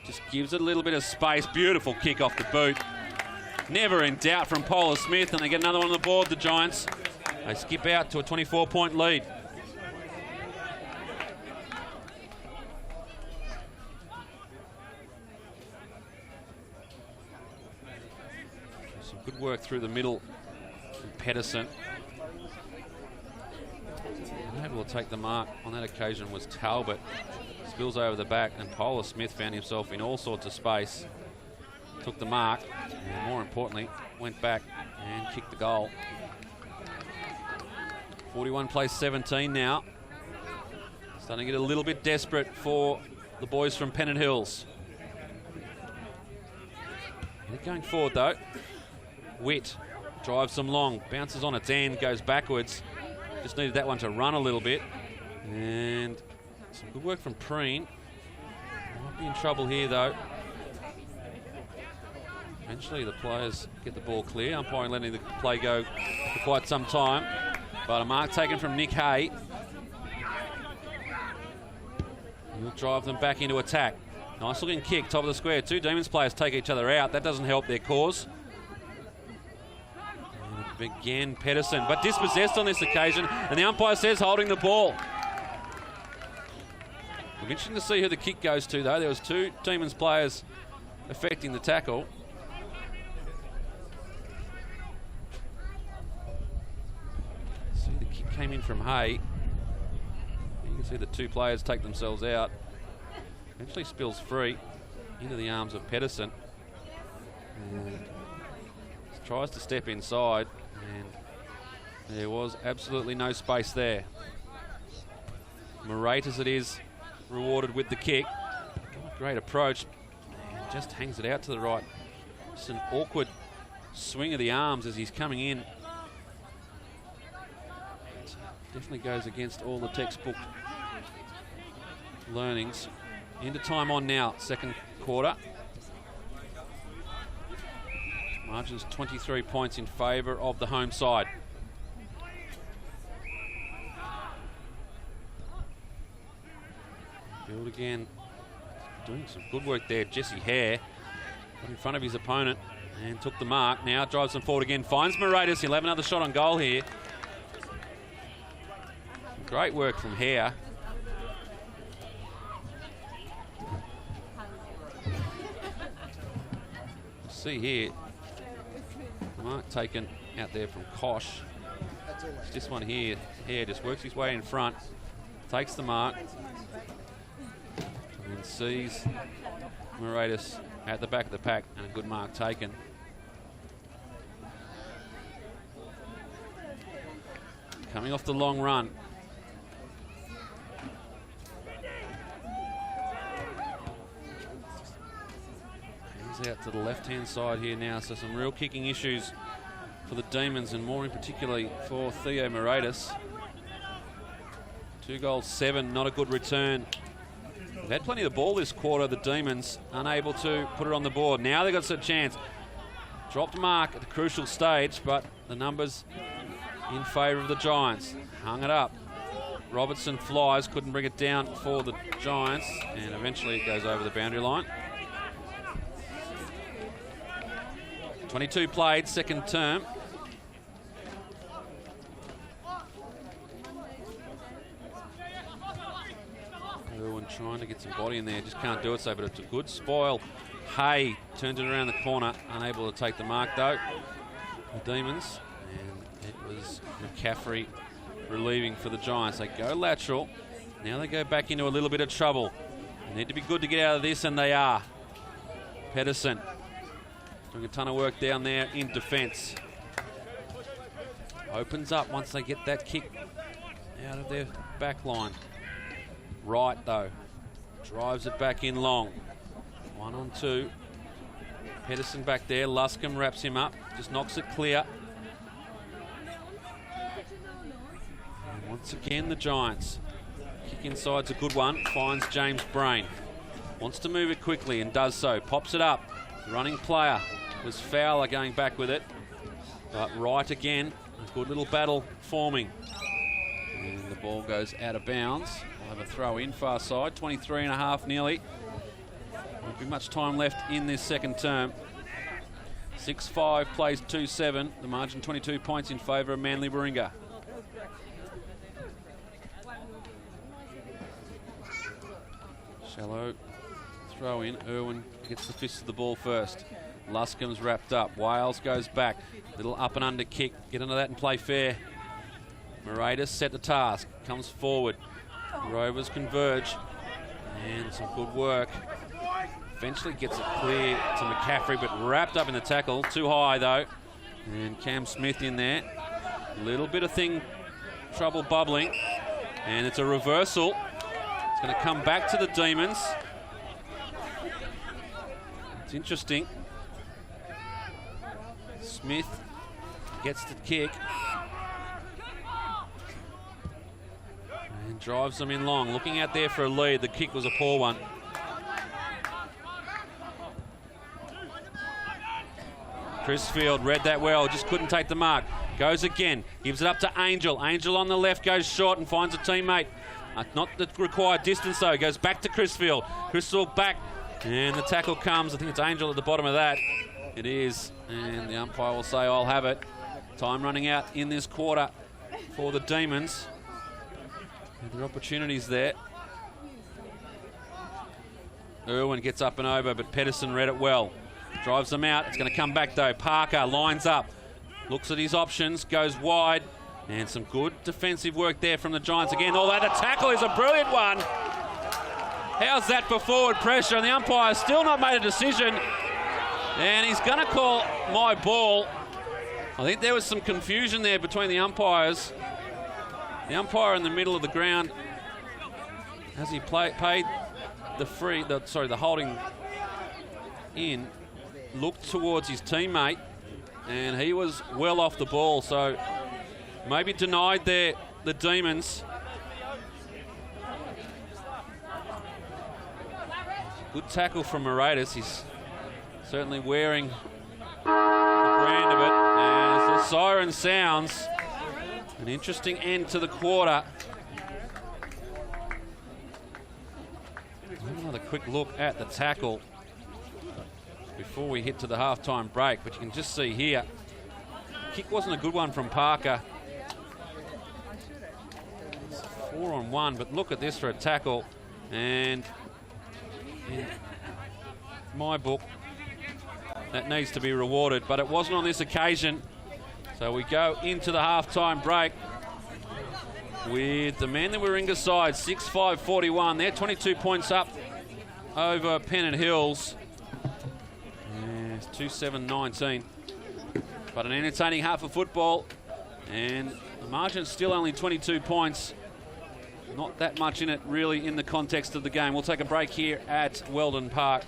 Just gives it a little bit of space. Beautiful kick off the boot. Never in doubt from Polar Smith, and they get another one on the board, the Giants. They skip out to a 24-point lead. Some good work through the middle from Pedersen. Able to take the mark on that occasion was Talbot. Spills over the back, and Polar Smith found himself in all sorts of space. Took the mark, and more importantly, went back and kicked the goal. 41 plays 17 now. Starting to get a little bit desperate for the boys from Pennant Hills. They're going forward though. Witt drives them long, bounces on its end, goes backwards. Just needed that one to run a little bit. And some good work from Preen. Might be in trouble here though. Eventually the players get the ball clear. Umpiring letting the play go for quite some time. But a mark taken from Nick Hay. He'll drive them back into attack. Nice looking kick, top of the square. Two Demons players take each other out. That doesn't help their cause. Again, Pedersen, but dispossessed on this occasion, and the umpire says holding the ball. It'll be interesting to see who the kick goes to, though. There was two Demons players affecting the tackle. See, the kick came in from Hay. You can see the two players take themselves out. Eventually spills free into the arms of Pedersen. And tries to step inside, and there was absolutely no space there. Morate, as it is, rewarded with the kick. Great approach, and just hangs it out to the right. Just an awkward swing of the arms as he's coming in. It definitely goes against all the textbook learnings. Into time on now, second quarter. Margins 23 points in favour of the home side. Build again. Doing some good work there. Jesse Hare got in front of his opponent and took the mark. Now drives them forward again. Finds Moratis. He'll have another shot on goal here. Great work from Hare. See here, mark taken out there from Kosh. This one here, Hare just works his way in front, takes the mark, and sees Moratis at the back of the pack, and a good mark taken. Coming off the long run. He's out to the left-hand side here now, so some real kicking issues for the Demons, and more in particularly for Theo Moratis. 2 goals, 7, not a good return. They've had plenty of the ball this quarter, the Demons, unable to put it on the board. Now they've got a chance. Dropped mark at the crucial stage, but the numbers in favour of the Giants. Hung it up. Robertson flies, couldn't bring it down for the Giants, and eventually it goes over the boundary line. 22 played, second term. Irwin trying to get some body in there, just can't do it so, but it's a good spoil. Hay turns it around the corner, unable to take the mark though. The Demons, and it was McCaffrey relieving for the Giants. They go lateral, now they go back into a little bit of trouble. They need to be good to get out of this, and they are. Pedersen doing a ton of work down there in defence. Opens up once they get that kick out of their back line. Right though, drives it back in long. 1 on 2. Pedersen back there, Luscombe wraps him up, just knocks it clear. And once again the Giants. Kick inside's a good one, finds James Brain. Wants to move it quickly and does so, pops it up. Running player was Fowler going back with it, but right again, a good little battle forming. And the ball goes out of bounds. We'll have a throw in far side, 23 and a half nearly. Won't be much time left in this second term. 6-5 plays 2-7, the margin 22 points in favour of Manly Warringah. Shallow throw in, Irwin gets the fist of the ball first. Luscombe's wrapped up, Wales goes back, little up and under kick, get into that and play fair. Moratis set the task, comes forward, Rovers converge, and some good work. Eventually gets it clear to McCaffrey, but wrapped up in the tackle, too high though. And Cam Smith in there, little bit of trouble bubbling, and it's a reversal. It's going to come back to the Demons. It's interesting. Smith gets the kick and drives them in long. Looking out there for a lead. The kick was a poor one. Crisfield read that well, just couldn't take the mark. Goes again, gives it up to Angel. Angel on the left goes short and finds a teammate. Not the required distance though, goes back to Crisfield. Crisfield back, and the tackle comes. I think it's Angel at the bottom of that. It is, and the umpire will say, I'll have it. Time running out in this quarter for the Demons. And there are opportunities there. Irwin gets up and over, but Pedersen read it well. Drives them out. It's going to come back though. Parker lines up, looks at his options, goes wide, and some good defensive work there from the Giants again. Although the tackle is a brilliant one. How's that for forward pressure? And the umpire's still not made a decision. And he's going to call my ball. I think there was some confusion there between the umpires. The umpire in the middle of the ground, as he paid the holding in, looked towards his teammate, and he was well off the ball, so maybe denied the Demons. Good tackle from Moratis. He's certainly wearing the brand of it. And as the siren sounds, an interesting end to the quarter. Another quick look at the tackle before we hit to the halftime break, but you can just see here, kick wasn't a good one from Parker. 4-on-1, but look at this for a tackle. And in my book, that needs to be rewarded, but it wasn't on this occasion. So we go into the half-time break with the Manly Warringah side, 6-5-41. They're 22 points up over Pennant Hills. It's 2-7-19. But an entertaining half of football, and the margin's still only 22 points. Not that much in it, really, in the context of the game. We'll take a break here at Weldon Park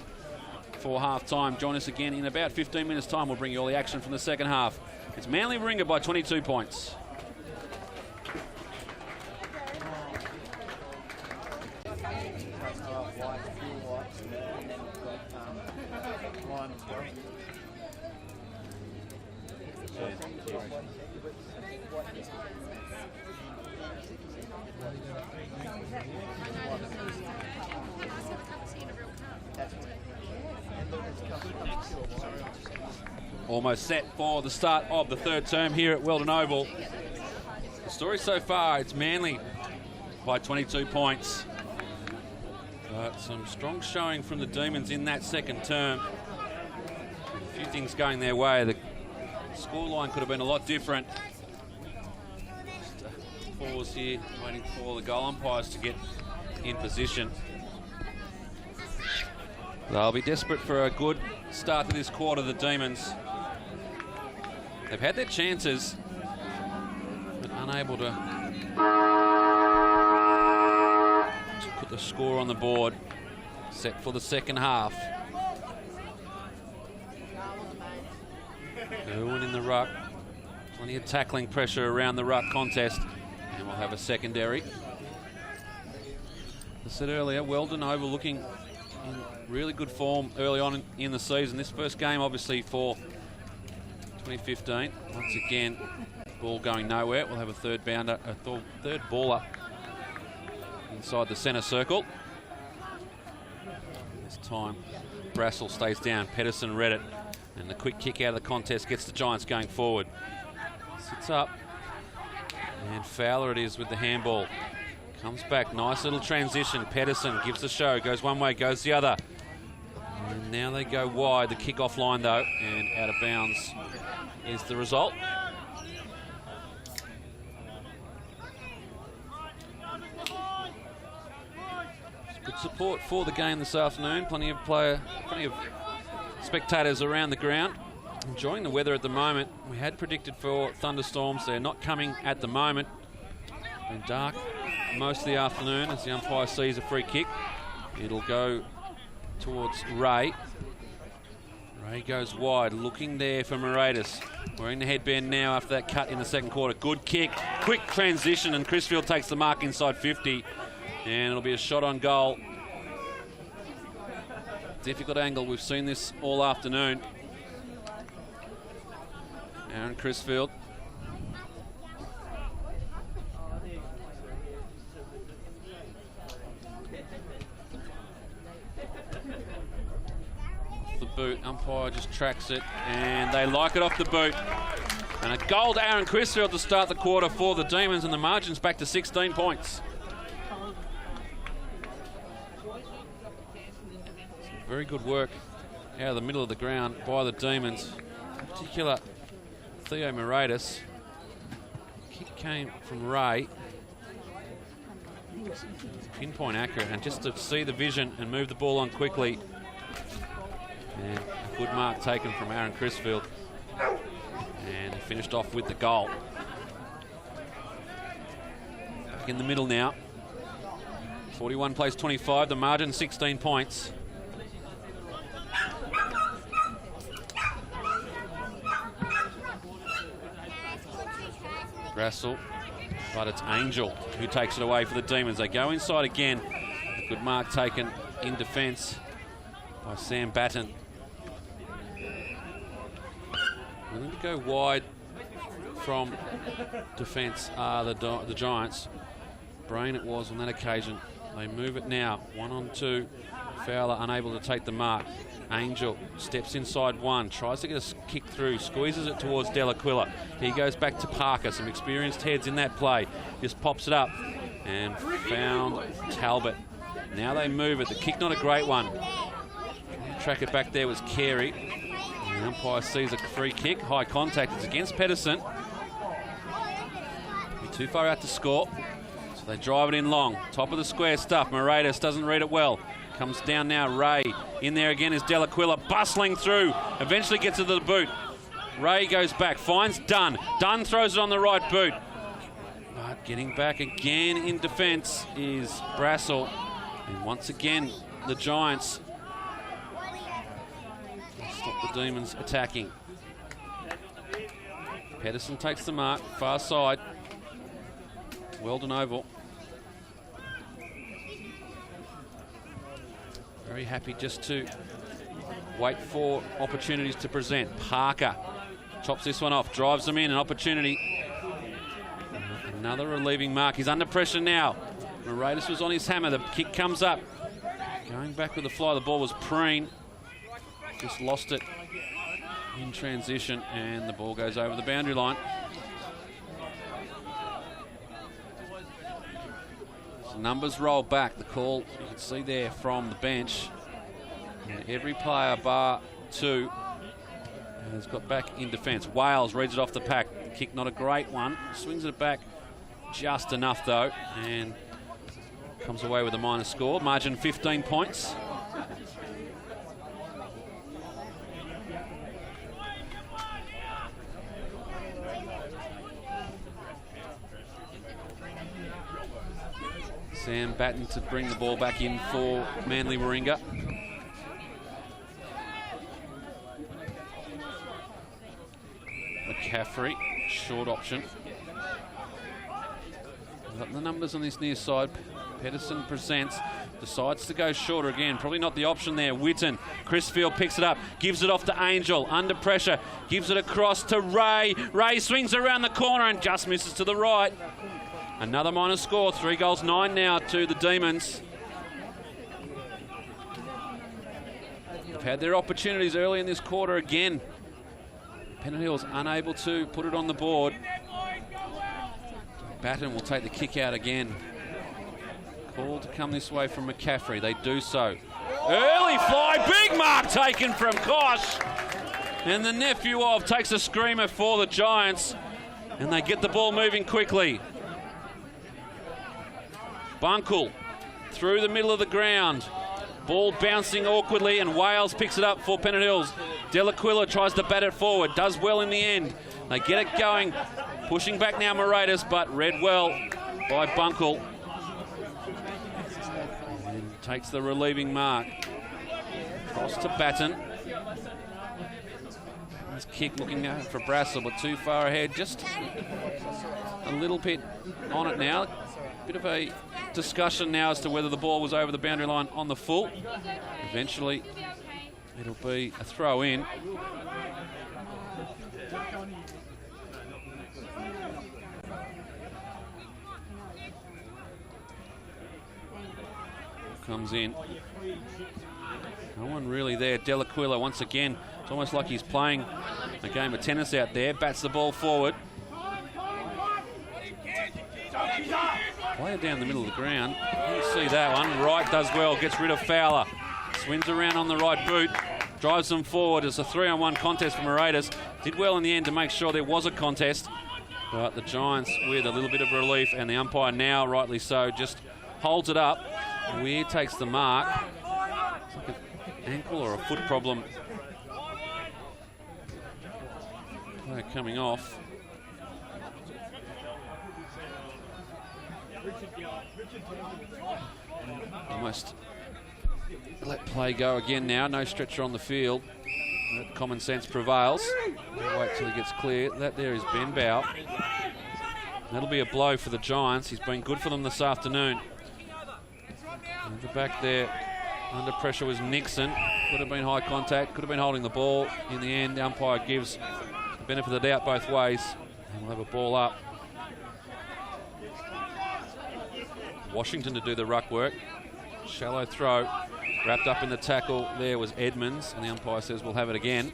for half-time. Join us again in about 15 minutes' time. We'll bring you all the action from the second half. It's Manly Warringah by 22 points. Almost set for the start of the third term here at Weldon Oval. The story so far, it's Manly by 22 points. But some strong showing from the Demons in that second term. A few things going their way. The scoreline could have been a lot different. Just a pause here, waiting for the goal umpires to get in position. They'll be desperate for a good start to this quarter, the Demons. They've had their chances, but unable to put the score on the board. Set for the second half. Irwin in the ruck. Plenty of tackling pressure around the ruck contest. And we'll have a secondary. As I said earlier, Weldon Oval looking in really good form early on in the season. This first game, obviously, for 2015. Once again, ball going nowhere. We'll have a third bounder, third baller inside the centre circle. This time, Brassel stays down. Pedersen read it. And the quick kick out of the contest gets the Giants going forward. Sits up. And Fowler it is with the handball. Comes back. Nice little transition. Pedersen gives the show. Goes one way, goes the other. And now they go wide. The kick-off line, though. And out of bounds is the result. Good support for the game this afternoon. Plenty of spectators around the ground. Enjoying the weather at the moment. We had predicted for thunderstorms. They're not coming at the moment. Been dark most of the afternoon as the umpire sees a free kick. It'll go towards Ray. Ray goes wide, looking there for Moratis. Wearing the headband now after that cut in the second quarter. Good kick, quick transition, and Crisfield takes the mark inside 50. And it'll be a shot on goal. Difficult angle, we've seen this all afternoon. Aaron Crisfield. Off the boot, umpire just tracks it, and they like it off the boot. And a goal to Aaron Crisfield to start the quarter for the Demons, and the margin's back to 16 points. Very good work out of the middle of the ground by the Demons. In particular, Theo Moratis. Kick came from Ray. Pinpoint accurate, and just to see the vision and move the ball on quickly. And a good mark taken from Aaron Crisfield. And he finished off with the goal. Back in the middle now. 41 plays 25, the margin 16 points. Brassel, but it's Angel who takes it away for the Demons. They go inside again. A good mark taken in defence by Sam Batten. Willing to go wide from defence are the Giants. Brain it was on that occasion. They move it now. 1-on-2. Fowler unable to take the mark. Angel steps inside one, tries to get a kick through, squeezes it towards Delaquila. He goes back to Parker, some experienced heads in that play. Just pops it up. and found Talbot. Now they move it. The kick, not a great one. Track it back there was Carey. The umpire sees a free kick. High contact. It's against Pedersen. Too far out to score. So they drive it in long. Top of the square stuff. Moratis doesn't read it well. Comes down now. Ray. In there again is Delaquila. Bustling through. Eventually gets to the boot. Ray goes back. Finds Dunn. Dunn throws it on the right boot. But getting back again in defence is Brassel. And once again, the Giants stop the Demons attacking. Pedersen takes the mark, far side. Weldon Oval. Very happy just to wait for opportunities to present. Parker chops this one off, drives them in, an opportunity. Another relieving mark. He's under pressure now. Moratis was on his hammer. The kick comes up. Going back with the fly. The ball was Preen. Just lost it in transition, and the ball goes over the boundary line. So numbers roll back. The call you can see there from the bench. And every player bar two has got back in defence. Wales reads it off the pack. Kick not a great one. Swings it back just enough though, and comes away with a minus score. Margin 15 points. Sam Batten to bring the ball back in for Manly Warringah. McCaffrey, short option. Got the numbers on this near side. Pedersen presents, decides to go shorter again. Probably not the option there. Witten, Crisfield picks it up, gives it off to Angel, under pressure, gives it across to Ray. Ray swings around the corner and just misses to the right. Another minus score, 3 goals, 9 now to the Demons. They've had their opportunities early in this quarter again. Pennant Hills unable to put it on the board. Batten will take the kick out again. Call to come this way from McCaffrey. They do so. Early fly, big mark taken from Kosh. And the nephew of takes a screamer for the Giants. And they get the ball moving quickly. Bunkle through the middle of the ground. Ball bouncing awkwardly, and Wales picks it up for Pennant Hills. Delaquila tries to bat it forward, does well in the end. They get it going, pushing back now Moratis, but read well by Bunkle. And takes the relieving mark. Cross to Batten. This kick looking for Brassel, but too far ahead. Just a little bit on it now. Bit of a discussion now as to whether the ball was over the boundary line on the full. Eventually, it'll be a throw in. Comes in. No one really there. Delaquila once again. It's almost like he's playing a game of tennis out there. Bats the ball forward. Player down the middle of the ground. You see that one. Wright does well. Gets rid of Fowler. Swings around on the right boot. Drives them forward. It's a 3-on-1 contest for Moratis. Did well in the end to make sure there was a contest. But the Giants with a little bit of relief, and the umpire now, rightly so, just holds it up. Weir takes the mark. It's like an ankle or a foot problem. Player coming off. Almost let play go again now. No stretcher on the field. Common sense prevails. We'll wait till he gets clear. That there is Ben Bow. That'll be a blow for the Giants. He's been good for them this afternoon. At the back there, under pressure was Nixon. Could have been high contact. Could have been holding the ball. In the end, the umpire gives the benefit of the doubt both ways. And we'll have a ball up. Washington to do the ruck work. Shallow throw. Wrapped up in the tackle there was Edmonds, and the umpire says we'll have it again.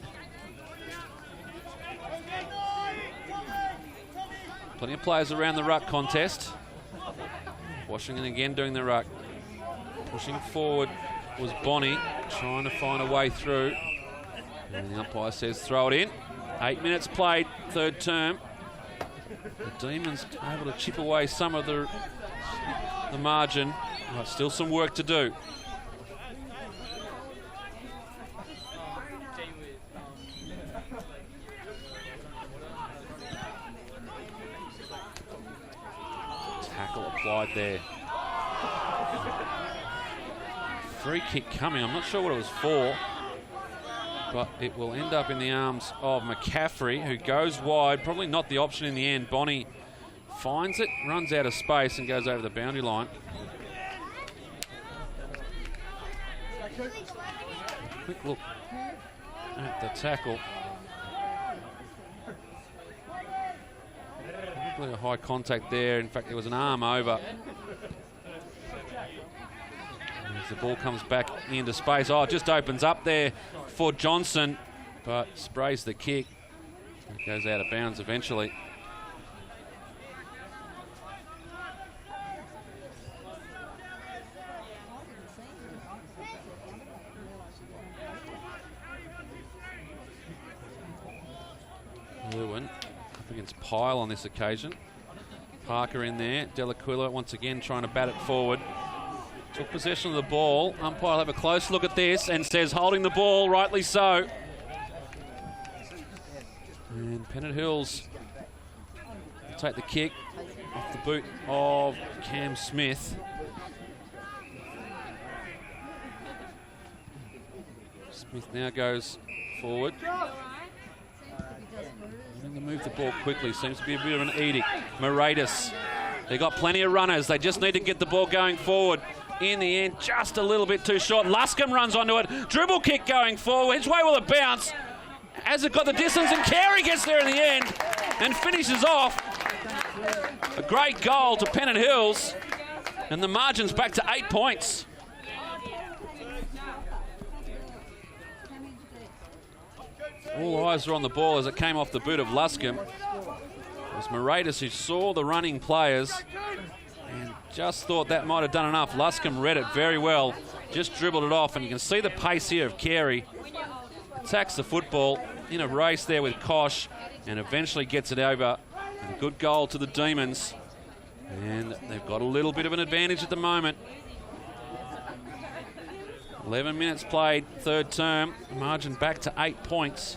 Plenty of players around the ruck contest. Washington again doing the ruck. Pushing forward was Bonnie, trying to find a way through. And the umpire says throw it in. 8 minutes played, third term. The Demons able to chip away some of the margin, but still some work to do. Tackle applied there. Free kick coming. I'm not sure what it was for, but it will end up in the arms of McCaffrey, who goes wide. Probably not the option in the end. Bonnie finds it, runs out of space and goes over the boundary line. Quick look at the tackle. Probably a high contact there. In fact, there was an arm over. As the ball comes back into space. Oh, it just opens up there for Johnson, but sprays the kick. It goes out of bounds eventually. Lewin up against Pyle on this occasion. Parker in there. Delaquila once again trying to bat it forward. Took possession of the ball. Umpire will have a close look at this and says holding the ball, rightly so. And Pennant Hills will take the kick off the boot of Cam Smith. Smith now goes forward. Going to move the ball quickly. Seems to be a bit of an edict. Moratis. They got plenty of runners. They just need to get the ball going forward. In the end, just a little bit too short. Luscombe runs onto it. Dribble kick going forward. His way will it bounce. Has it got the distance? And Carey gets there in the end and finishes off. A great goal to Pennant Hills. And the margin's back to 8 points. All eyes are on the ball as it came off the boot of Luscombe. It was Moratis who saw the running players and just thought that might have done enough. Luscombe read it very well, just dribbled it off, and you can see the pace here of Carey. Attacks the football in a race there with Kosh and eventually gets it over. And a good goal to the Demons. And they've got a little bit of an advantage at the moment. 11 minutes played, third term. Margin back to 8 points.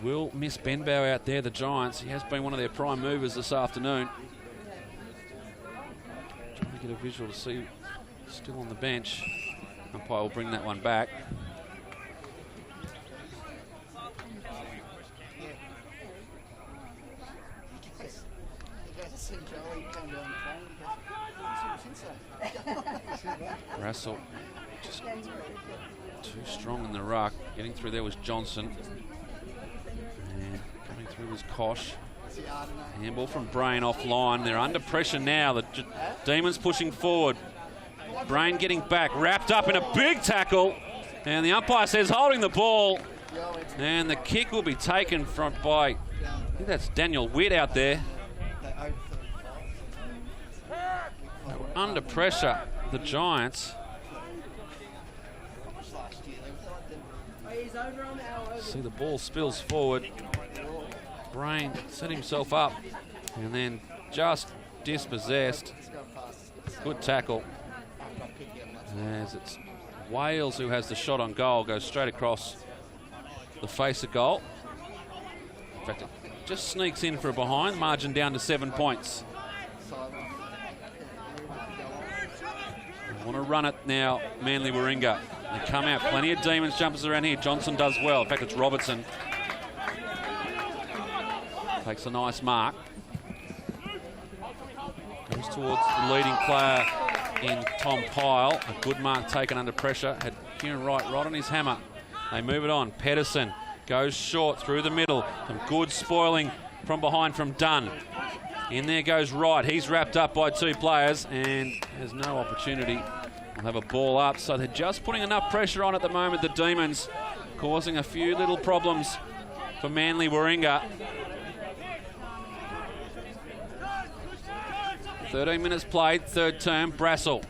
Will miss Benbow out there, the Giants. He has been one of their prime movers this afternoon. Trying to get a visual to see still on the bench. Umpire will bring that one back. Russell just too strong in the ruck. Getting through there was Johnson. And coming through was Kosh. Handball from Brain offline. They're under pressure now. The Demons pushing forward. Brain getting back, wrapped up in a big tackle. And the umpire says holding the ball. And the kick will be taken from by, I think that's Daniel Witt out there. They were under pressure, the Giants. See the ball spills forward. Brain set himself up and then just dispossessed. Good tackle. As it's Wales who has the shot on goal, goes straight across the face of goal. In fact, it just sneaks in for a behind, margin down to 7 points. They want to run it now, Manly Warringah. They come out, plenty of Demons jumpers around here. Johnson does well. In fact, it's Robertson. Takes a nice mark. Goes towards the leading player in Tom Pyle. A good mark taken under pressure. Had Kieran Wright right on his hammer. They move it on. Pedersen goes short through the middle. Some good spoiling from behind from Dunn. In there goes Wright. He's wrapped up by two players and has no opportunity. They'll have a ball up. So they're just putting enough pressure on at the moment, the Demons, causing a few little problems for Manly Warringah. 13 minutes played, third term, Brassel.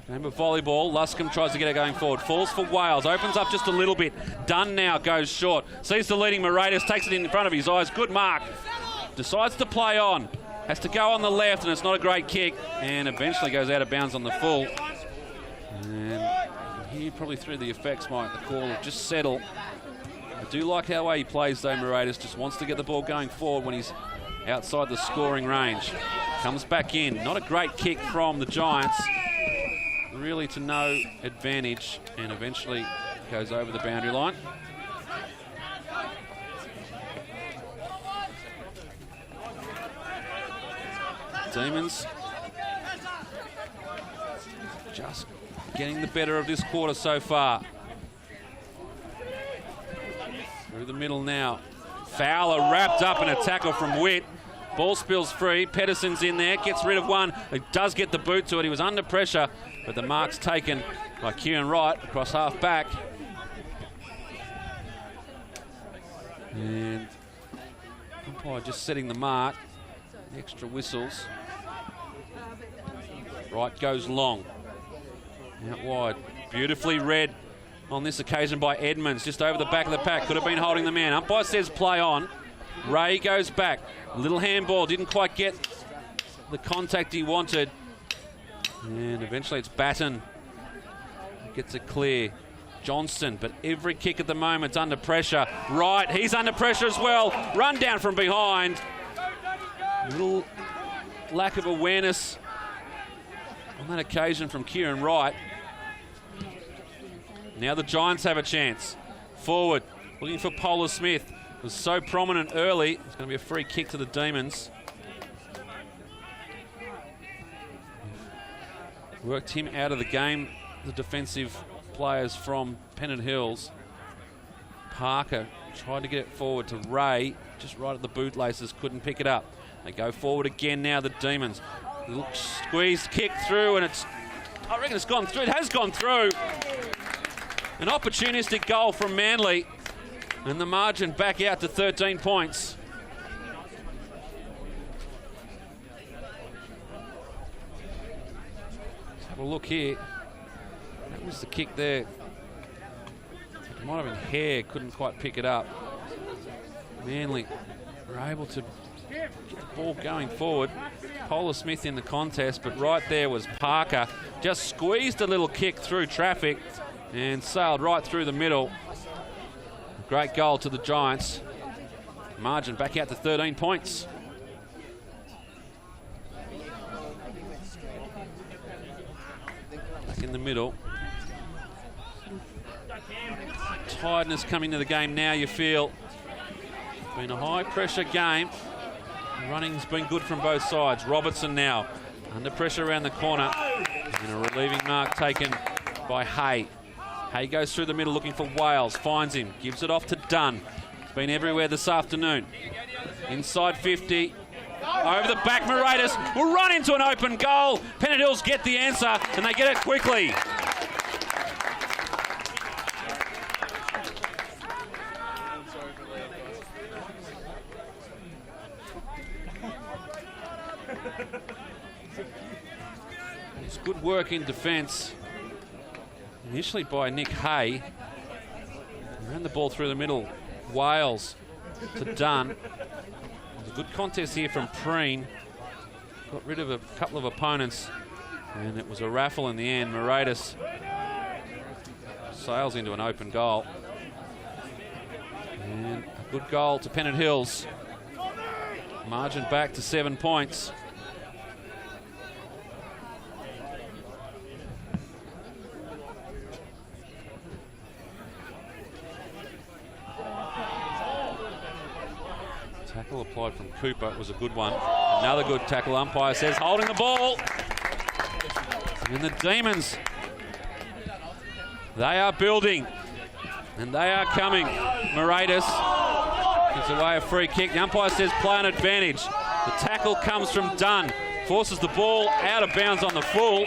Game of volleyball, Luscombe tries to get it going forward. Falls for Wales, opens up just a little bit. Dunn now goes short. Sees the leading Moratis, takes it in front of his eyes. Good mark. Decides to play on. Has to go on the left, and it's not a great kick. And eventually goes out of bounds on the full. And he probably through the effects, Mike, the call will just settle. I do like how way he plays, though, Moratis. Just wants to get the ball going forward when he's outside the scoring range. Comes back in. Not a great kick from the Giants. Really to no advantage, and eventually goes over the boundary line. Demons just getting the better of this quarter so far. Through the middle now. Fowler wrapped up in a tackle from Witt. Ball spills free. Pedersen's in there, gets rid of one. He does get the boot to it. He was under pressure, but the mark's taken by Kieran Wright across half back. And umpire just setting the mark. Extra whistles. Wright goes long. Out wide. Beautifully read on this occasion by Edmonds. Just over the back of the pack. Could have been holding the man. Umpire says play on. Ray goes back. Little handball. Didn't quite get the contact he wanted. And eventually it's Batten. Gets it clear. Johnston, but every kick at the moment's under pressure. Wright, he's under pressure as well. Run down from behind. Little lack of awareness on that occasion from Kieran Wright. Now the Giants have a chance. Forward, looking for Polar Smith. Was so prominent early. It's going to be a free kick to the Demons. Worked him out of the game, the defensive players from Pennant Hills. Parker tried to get it forward to Ray, just right at the bootlaces, couldn't pick it up. They go forward again now, the Demons. Little squeezed kick through, and I reckon it's gone through. It has gone through. An opportunistic goal from Manly, and the margin back out to 13 points. Let's have a look here. That was the kick there. It might have been Hare, couldn't quite pick it up. Manly were able to get the ball going forward. Polar Smith in the contest, but right there was Parker. Just squeezed a little kick through traffic and sailed right through the middle. Great goal to the Giants. Margin back out to 13 points. Back in the middle. Tiredness coming to the game now, you feel. It's been a high pressure game. Running's been good from both sides. Robertson now under pressure around the corner. And a relieving mark taken by Hay. Hay goes through the middle looking for Wales. Finds him. Gives it off to Dunn. It's been everywhere this afternoon. Inside 50. Over the back, Moratis will run into an open goal. Pennant Hills get the answer, and they get it quickly. It's good work in defence. Initially by Nick Hay. Ran the ball through the middle. Wales to Dunn. There's a good contest here from Preen. Got rid of a couple of opponents, and it was a raffle in the end. Moratis sails into an open goal. And a good goal to Pennant Hills. Margin back to 7 points. Tackle applied from Cooper. It was a good one. Another good tackle. Umpire says holding the ball. And the Demons, they are building. And they are coming. Moratis gives away a free kick. The umpire says play on advantage. The tackle comes from Dunn. Forces the ball out of bounds on the full.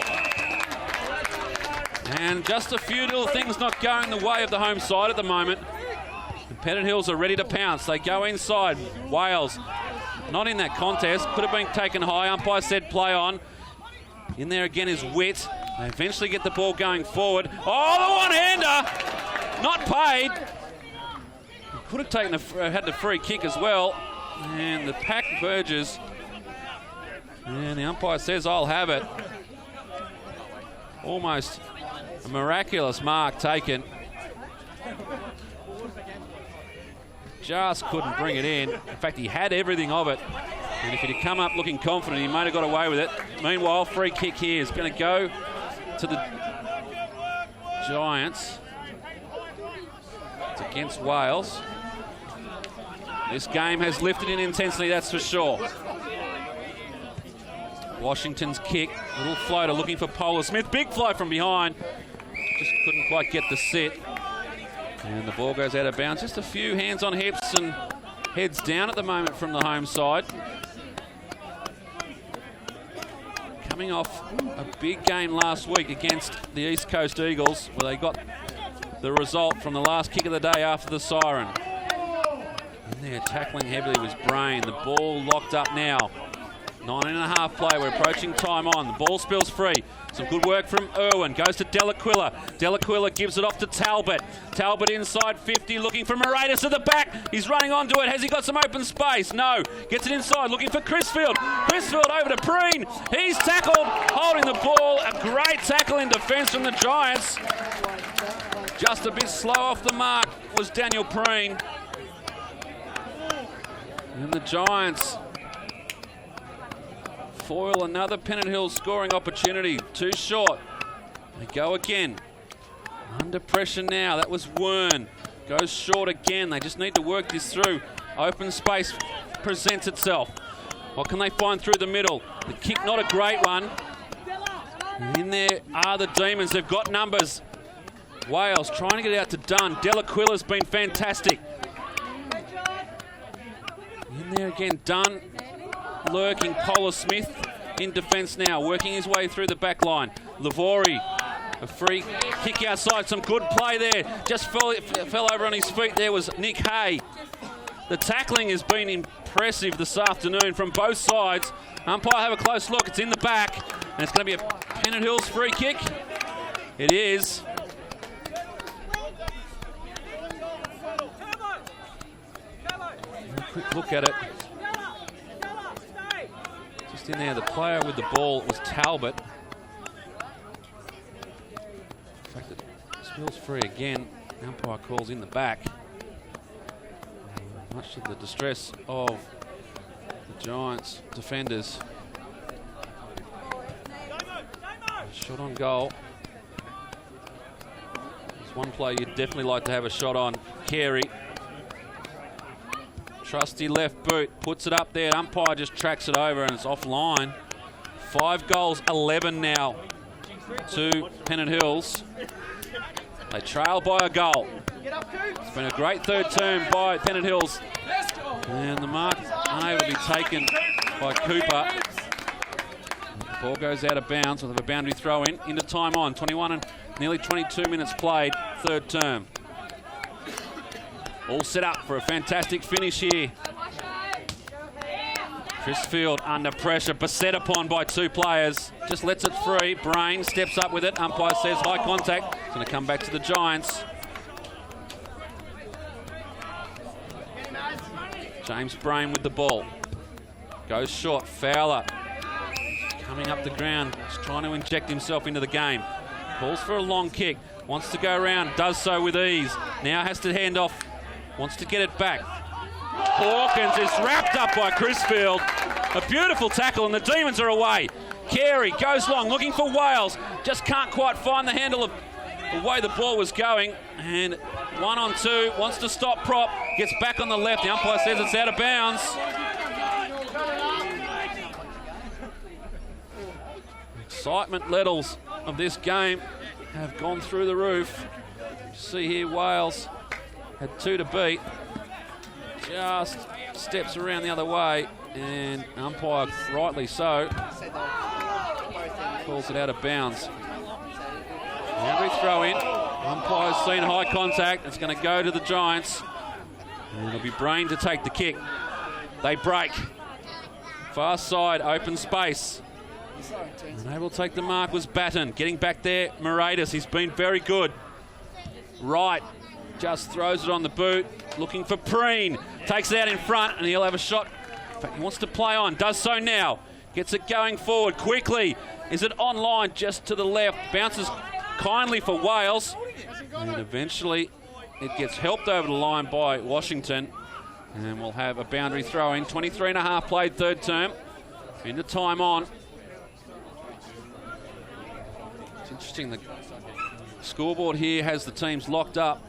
And just a few little things not going the way of the home side at the moment. And Pennant Hills are ready to pounce. They go inside. Wales not in that contest. Could have been taken high. Umpire said play on. In there again is Witt. They eventually get the ball going forward. Oh, the one-hander! Not paid. Could have taken had the free kick as well. And the pack verges. And the umpire says, I'll have it. Almost a miraculous mark taken. Just couldn't bring it in. In fact, he had everything of it. And if he'd come up looking confident, he might have got away with it. Meanwhile, free kick here is going to go to the Giants. It's against Wales. This game has lifted in intensity, that's for sure. Washington's kick, little floater looking for Polar Smith. Big flow from behind. Just couldn't quite get the sit. And the ball goes out of bounds. Just a few hands on hips and heads down at the moment from the home side. Coming off a big game last week against the East Coast Eagles, where they got the result from the last kick of the day after the siren. And they're tackling heavily was Brain. The ball locked up now. 9.5 play. We're approaching time on. The ball spills free. Some good work from Irwin. Goes to Delaquila. Delaquila gives it off to Talbot. Talbot inside 50, looking for Moratis at the back. He's running onto it. Has he got some open space? No. Gets it inside, looking for Crisfield. Crisfield over to Preen. He's tackled, holding the ball. A great tackle in defence from the Giants. Just a bit slow off the mark was Daniel Preen. And the Giants foil another Pennant Hills scoring opportunity. Too short. They go again. Under pressure now. That was Wern. Goes short again. They just need to work this through. Open space presents itself. What can they find through the middle? The kick, not a great one. In there are the Demons. They've got numbers. Wales trying to get it out to Dunn. Delaquila's been fantastic. In there again, Dunn. Lurking, Polar Smith in defence now, working his way through the back line. Lavori, a free kick outside, some good play there. Just fell over on his feet. There was Nick Hay. The tackling has been impressive this afternoon from both sides. Umpire have a close look. It's in the back, and it's going to be a Pennant Hills free kick. It is. A quick look at it. Just in there, the player with the ball was Talbot. In fact, it spills free again. Umpire calls in the back. Much to the distress of the Giants defenders. Shot on goal. There's one player you'd definitely like to have a shot on. Carey. Trusty left boot, puts it up there. Umpire just tracks it over and it's offline. 5 goals, 11 now to Pennant Hills. They trail by a goal. It's been a great third term by Pennant Hills. And the mark unable to be taken by Cooper. The ball goes out of bounds with a boundary throw in into time on. 21 and nearly 22 minutes played, third term. All set up for a fantastic finish here. Crisfield under pressure, beset upon by 2 players. Just lets it free. Brain steps up with it. Umpire says high contact. It's going to come back to the Giants. James Brain with the ball. Goes short. Fowler coming up the ground. Just trying to inject himself into the game. Calls for a long kick. Wants to go around. Does so with ease. Now has to hand off. Wants to get it back. Hawkins is wrapped up by Crisfield. A beautiful tackle, and the Demons are away. Carey goes long, looking for Wales. Just can't quite find the handle of the way the ball was going. And 1 on 2, wants to stop prop. Gets back on the left. The umpire says it's out of bounds. Excitement levels of this game have gone through the roof. See here, Wales had 2 to beat. Just steps around the other way, and umpire, rightly so, calls it out of bounds. Every throw in. Umpire's seen high contact. It's going to go to the Giants. And it'll be Brain to take the kick. They break. Far side, open space. And able to take the mark was Batten. Getting back there, Moratis. He's been very good. Right, just throws it on the boot. Looking for Preen. Takes it out in front, and he'll have a shot. In fact, he wants to play on. Does so now. Gets it going forward quickly. Is it online just to the left? Bounces kindly for Wales. And eventually it gets helped over the line by Washington. And we'll have a boundary throw in. 23.5 played third term. Into time on. It's interesting, the scoreboard here has the teams locked up.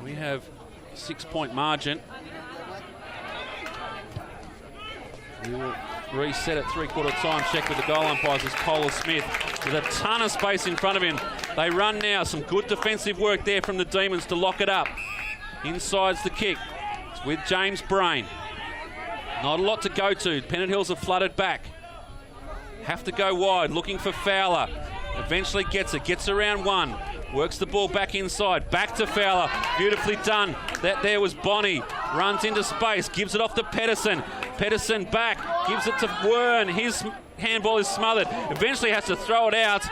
We have a 6-point margin. We will reset at three-quarter time. Check with the goal umpires as Kohler Smith. There's a ton of space in front of him. They run now. Some good defensive work there from the Demons to lock it up. Inside's the kick. It's with James Brain. Not a lot to go to. Pennant Hills have flooded back. Have to go wide, looking for Fowler. Eventually gets it. Gets around one. Works the ball back inside. Back to Fowler. Beautifully done. That there was Bonnie. Runs into space. Gives it off to Pedersen. Pedersen back. Gives it to Wern. His handball is smothered. Eventually has to throw it out.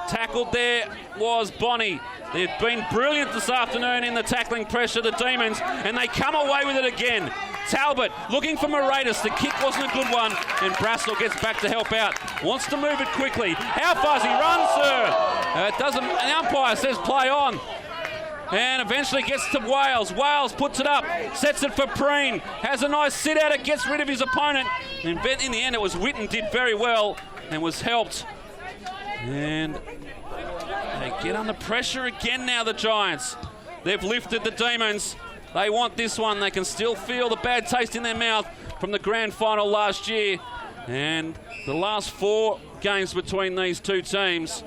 Tackled there was Bonnie. They've been brilliant this afternoon in the tackling pressure, the Demons, and they come away with it again. Talbot looking for Moratis. The kick wasn't a good one, and Brassel gets back to help out. Wants to move it quickly. How far's he run, sir? It doesn't. The umpire says play on. And eventually gets to Wales. Wales puts it up, sets it for Preen. Has a nice sit at it, gets rid of his opponent. And in the end, it was Witten did very well and was helped. And they get under pressure again now, the Giants. They've lifted the Demons. They want this one. They can still feel the bad taste in their mouth from the grand final last year. And the last 4 games between these two teams.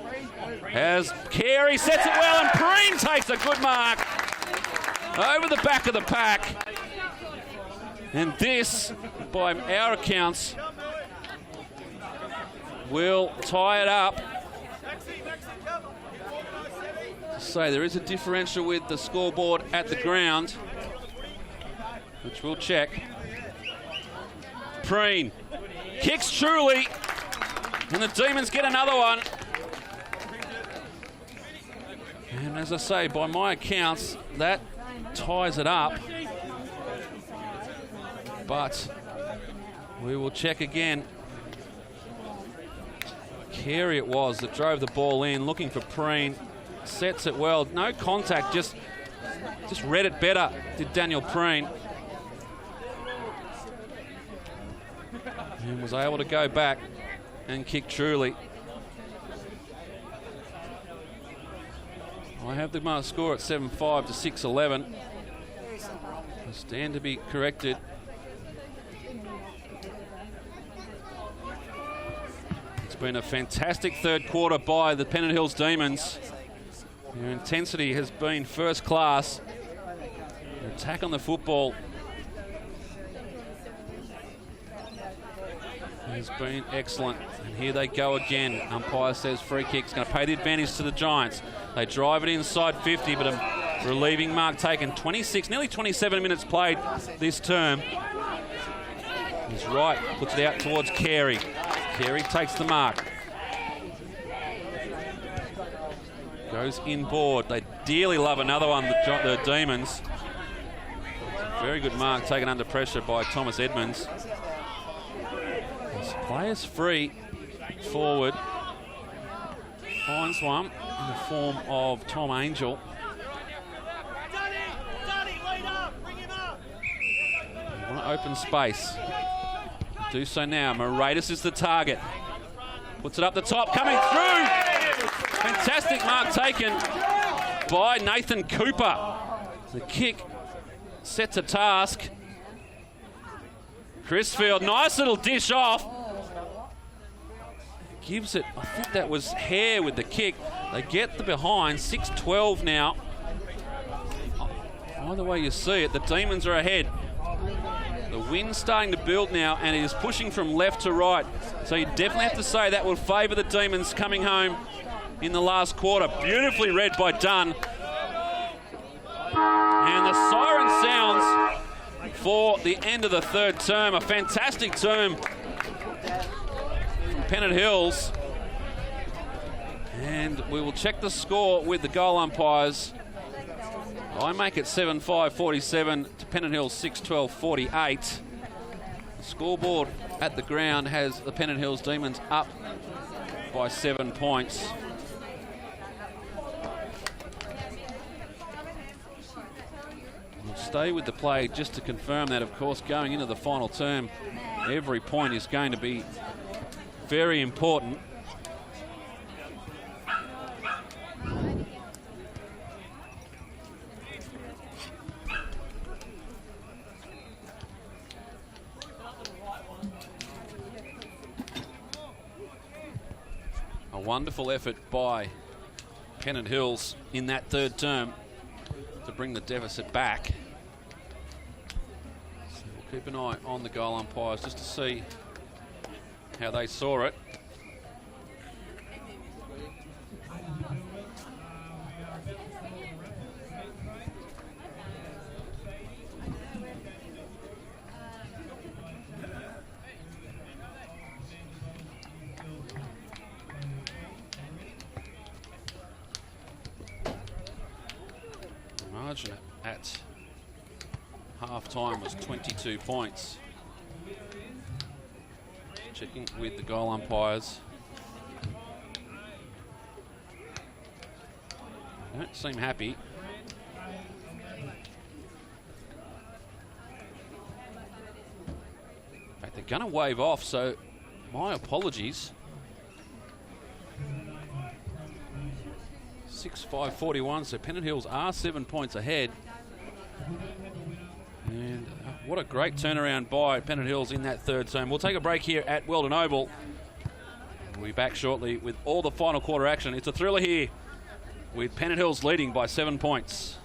As Carey sets it well, and Preen takes a good mark over the back of the pack. And this, by our accounts, will tie it up. So there is a differential with the scoreboard at the ground, which we'll check. Preen kicks truly, and the Demons get another one. And as I say, by my accounts, that ties it up. But we will check again. Carey it was that drove the ball in, looking for Preen. Sets it well. No contact, just read it better, did Daniel Preen. And was able to go back and kick truly. I have the score at 7-5 to 6-11. Stand to be corrected. It's been a fantastic third quarter by the Pennant Hills Demons. Their intensity has been first class. Their attack on the football has been excellent. And here they go again. Umpire says free kick's going to pay the advantage to the Giants. They drive it inside 50, but a relieving mark taken. 26, nearly 27 minutes played this term. He's right, puts it out towards Carey. Carey takes the mark. Goes inboard. They dearly love another one, the Demons. Very good mark taken under pressure by Thomas Edmonds. His players free forward. Finds one in the form of Tom Angel. They want to open space. Do so now. Moratis is the target. Puts it up the top, coming through. Fantastic mark taken by Nathan Cooper. The kick sets a task. Crisfield, nice little dish off. Gives it, I think that was Hare with the kick. They get the behind, 6-12 now. Either way you see it, the Demons are ahead. The wind's starting to build now, and it is pushing from left to right. So you definitely have to say that will favour the Demons coming home in the last quarter. Beautifully read by Dunn. And the siren sounds for the end of the third term. A fantastic term Pennant Hills. And we will check the score with the goal umpires. I make it 7-5-47 to Pennant Hills 6-12-48. The scoreboard at the ground has the Pennant Hills Demons up by 7 points. We'll stay with the play just to confirm that, of course, going into the final term, every point is going to be very important. A wonderful effort by Pennant Hills in that third term to bring the deficit back. So we'll keep an eye on the goal umpires just to see how they saw it. Margin at half-time was 22 points. Checking with the goal umpires. They don't seem happy. In fact, they're going to wave off, so my apologies. 6-5-41, so Pennant Hills are 7 points ahead. And what a great turnaround by Pennant Hills in that third term. We'll take a break here at Weldon Oval. We'll be back shortly with all the final quarter action. It's a thriller here with Pennant Hills leading by 7 points.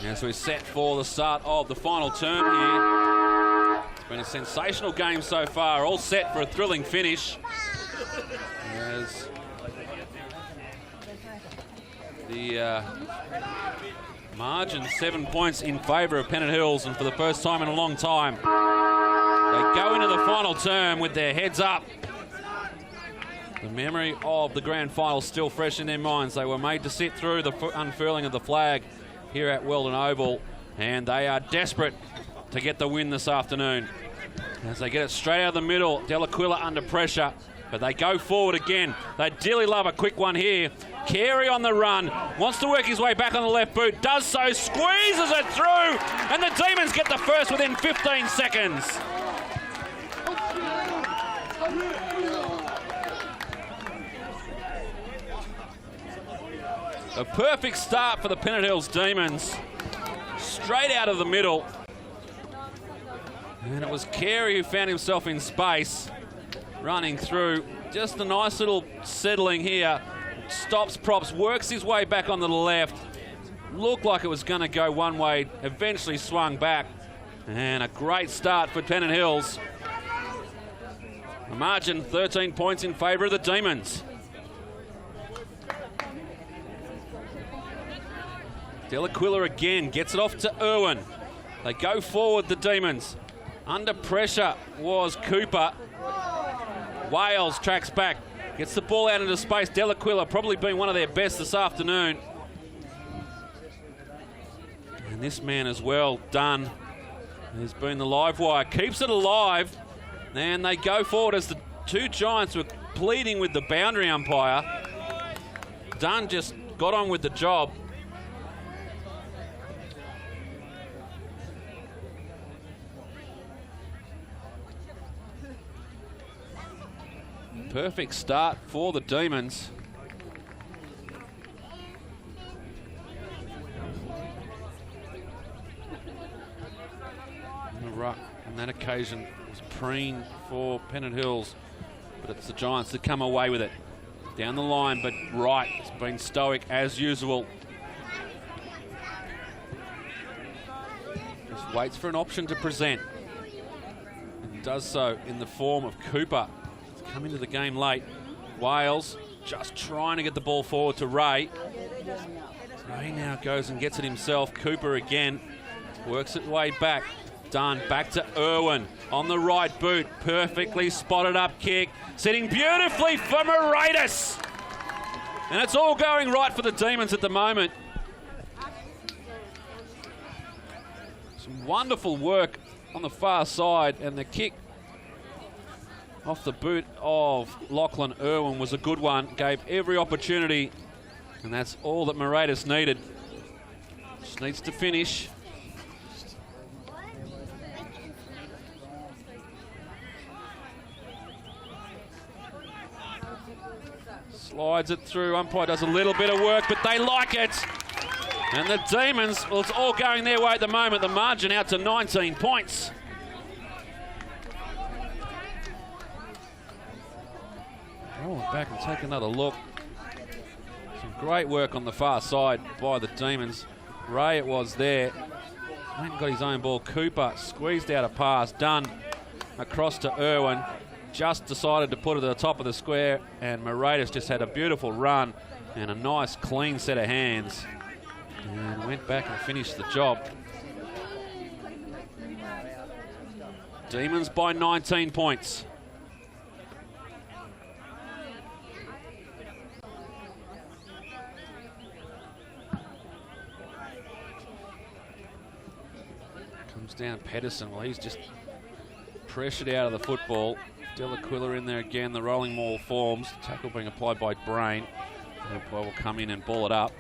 As we're set for the start of the final term here. It's been a sensational game so far, all set for a thrilling finish. As the margin 7 points in favour of Pennant Hills, and for the first time in a long time, They go into the final term with their heads up. The memory of the grand final still fresh in their minds. They were made to sit through the unfurling of the flag here at Weldon Oval, and they are desperate to get the win this afternoon. As they get it straight out of the middle, Delaquila under pressure, but they go forward again. They dearly love a quick one here. Carey on the run, wants to work his way back on the left boot, does so, squeezes it through, and the Demons get the first within 15 seconds. A perfect start for the Pennant Hills Demons. Straight out of the middle. And it was Carey who found himself in space, running through. Just a nice little settling here. Stops, props, works his way back onto the left. Looked like it was going to go one way, eventually swung back. And a great start for Pennant Hills. A margin 13 points in favour of the Demons. Delaquila again gets it off to Irwin. They go forward, the Demons. Under pressure was Cooper. Wales tracks back, gets the ball out into space. Delaquila probably been one of their best this afternoon. And this man as well, Dunn, has been the live wire. Keeps it alive. And they go forward as the two Giants were pleading with the boundary umpire. Dunn just got on with the job. Perfect start for the Demons. The ruck on that occasion was preen for Pennant Hills, but it's the Giants that come away with it. Down the line, but Wright has been stoic as usual. Just waits for an option to present. And does so in the form of Cooper. Come into the game late. Wales just trying to get the ball forward to Ray. Ray now goes and gets it himself. Cooper again works it way back. Dunn back to Irwin on the right boot. Perfectly spotted up kick. Sitting beautifully for Moratis. And it's all going right for the Demons at the moment. Some wonderful work on the far side, and the kick off the boot of Lachlan Irwin was a good one. Gave every opportunity, and that's all that Moratis needed. Just needs to finish. Slides it through. Umpire does a little bit of work, but they like it. And the Demons, well, it's all going their way at the moment. The margin out to 19 points. Roll it back and take another look. Some great work on the far side by the Demons. Ray it was there. Ain't got his own ball. Cooper squeezed out a pass. Dunn across to Irwin. Just decided to put it at the top of the square, and Moratis just had a beautiful run and a nice clean set of hands. And went back and finished the job. Demons by 19 points. Comes down Pedersen. Well, he's just pressured out of the football. Delaquila in there again. The rolling maul forms. Tackle being applied by Brain. The umpire will come in and ball it up.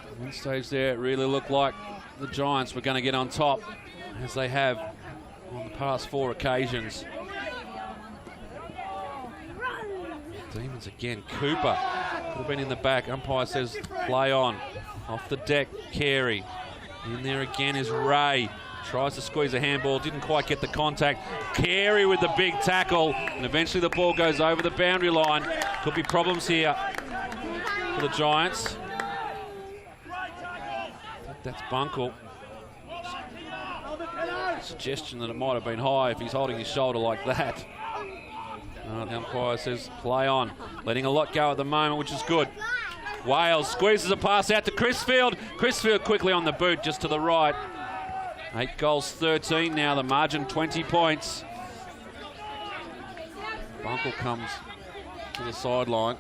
At one stage there, it really looked like the Giants were going to get on top, as they have on the past 4 occasions. Demons again. Cooper could have been in the back. Umpire says play on. Off the deck, Carey. In there again is Ray. Tries to squeeze a handball, didn't quite get the contact. Carey with the big tackle, and eventually the ball goes over the boundary line. Could be problems here for the Giants. I think that's Bunkle. Suggestion that it might have been high if he's holding his shoulder like that. The umpire says play on. Letting a lot go at the moment, which is good. Wales squeezes a pass out to Crisfield. Crisfield quickly on the boot, just to the right. 8 goals, 13 now. The margin, 20 points. Bunkle comes to the sideline.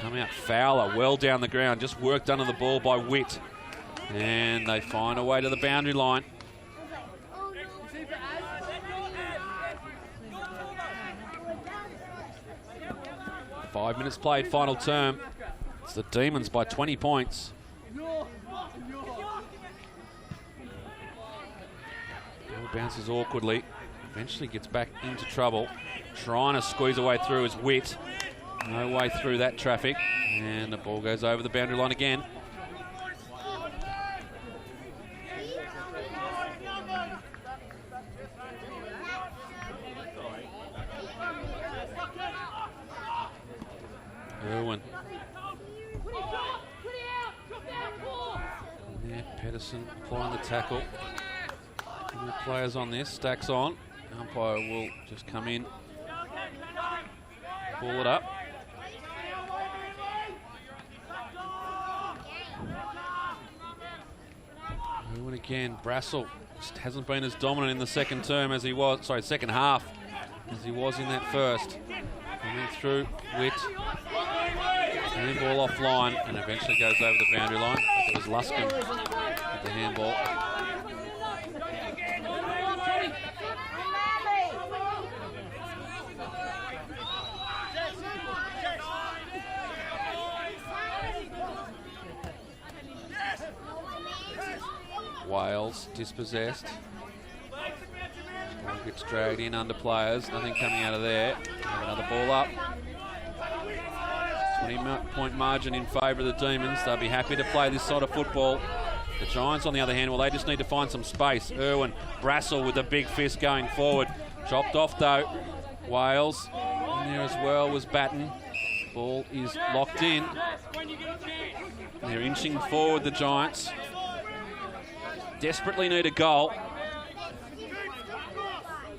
Come out Fowler, well down the ground. Just worked under the ball by Witt. And they find a way to the boundary line. Five minutes played, final term. It's the Demons by 20 points. Ball bounces awkwardly. Eventually gets back into trouble. Trying to squeeze a way through is Witt. No way through that traffic. And the ball goes over the boundary line again. Irwin. Yeah, Pedersen applying the tackle. Two players on this, stacks on. Umpire will just come in, ball it up. Irwin again, Brassel just hasn't been as dominant in the second term as he was, second half as he was in that first. Coming through, Witt. Handball offline and eventually goes over the boundary line. It was Luscombe with the handball. Wales dispossessed. Ball gets dragged in under players. Nothing coming out of there. Have another ball up. 20-point margin in favour of the Demons. They'll be happy to play this sort of football. The Giants, on the other hand, well, they just need to find some space. Irwin, Brassel with a big fist going forward. Chopped off, though. Wales in there as well was Batten. Ball is locked in. They're inching forward, the Giants. Desperately need a goal.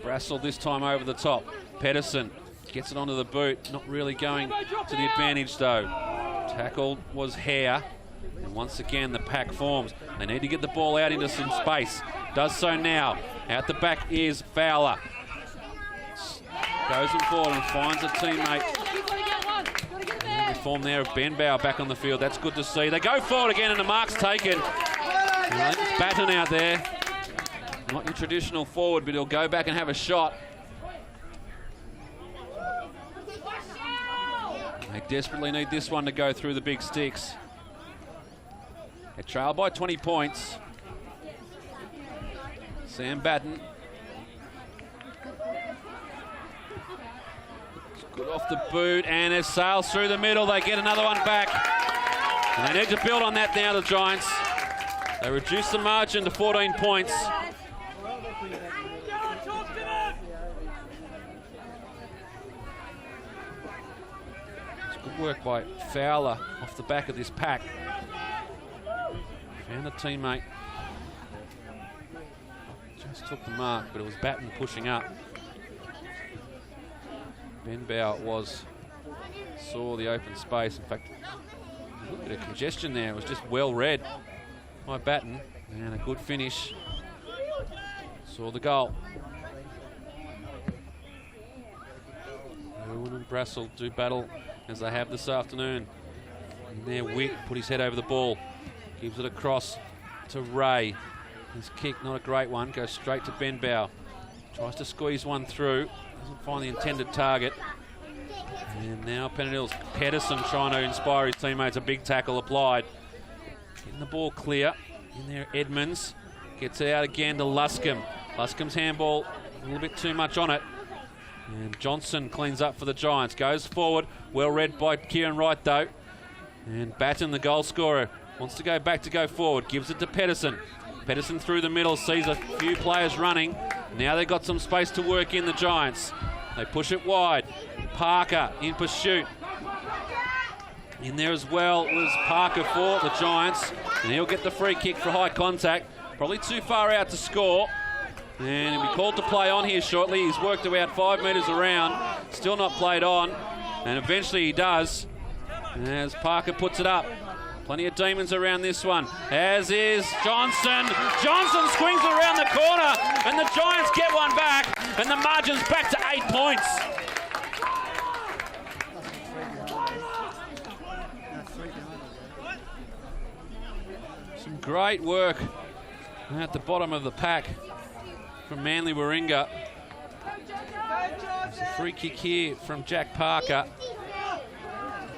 Brassel this time over the top. Pedersen gets it onto the boot. Not really going to the advantage, though. Tackled was Hare. And once again, the pack forms. They need to get the ball out into some space. Does so now. Out the back is Fowler. Goes forward and finds a teammate. And the form there of Benbow back on the field. That's good to see. They go forward again and the mark's taken. Batten out there. Not your traditional forward, but he'll go back and have a shot. They desperately need this one to go through the big sticks. They trail by 20 points. Sam Batten. It's good off the boot, and it sails through the middle. They get another one back. And they need to build on that now, the Giants. They reduce the margin to 14 points. Good work by Fowler off the back of this pack. Found a teammate. Just took the mark, but it was Batten pushing up. Benbow saw the open space. In fact, a little bit of congestion there. It was just well read by Batten, and a good finish. Saw the goal. Irwin and Brassel do battle as they have this afternoon. And there, Witt put his head over the ball. Gives it across to Ray. His kick, not a great one, goes straight to Benbow. Tries to squeeze one through. Doesn't find the intended target. And now Pennant Hills. Pedersen trying to inspire his teammates. A big tackle applied. Getting the ball clear. In there, Edmonds. Gets it out again to Luscombe. Luscombe's handball, a little bit too much on it. And Johnson cleans up for the Giants. Goes forward. Well read by Kieran Wright, though. And Batten, the goal scorer, wants to go back to go forward. Gives it to Pedersen. Pedersen through the middle. Sees a few players running. Now they've got some space to work in, the Giants. They push it wide. Parker in pursuit. In there as well was Parker for the Giants. And he'll get the free kick for high contact. Probably too far out to score. And he'll be called to play on here shortly. He's worked about 5 metres around. Still not played on. And eventually he does. As Parker puts it up. Plenty of demons around this one, as is Johnson. Johnson swings it around the corner, and the Giants get one back, and the margin's back to 8 points. Some great work at the bottom of the pack from Manly Warringah. There's a free kick here from Jack Parker.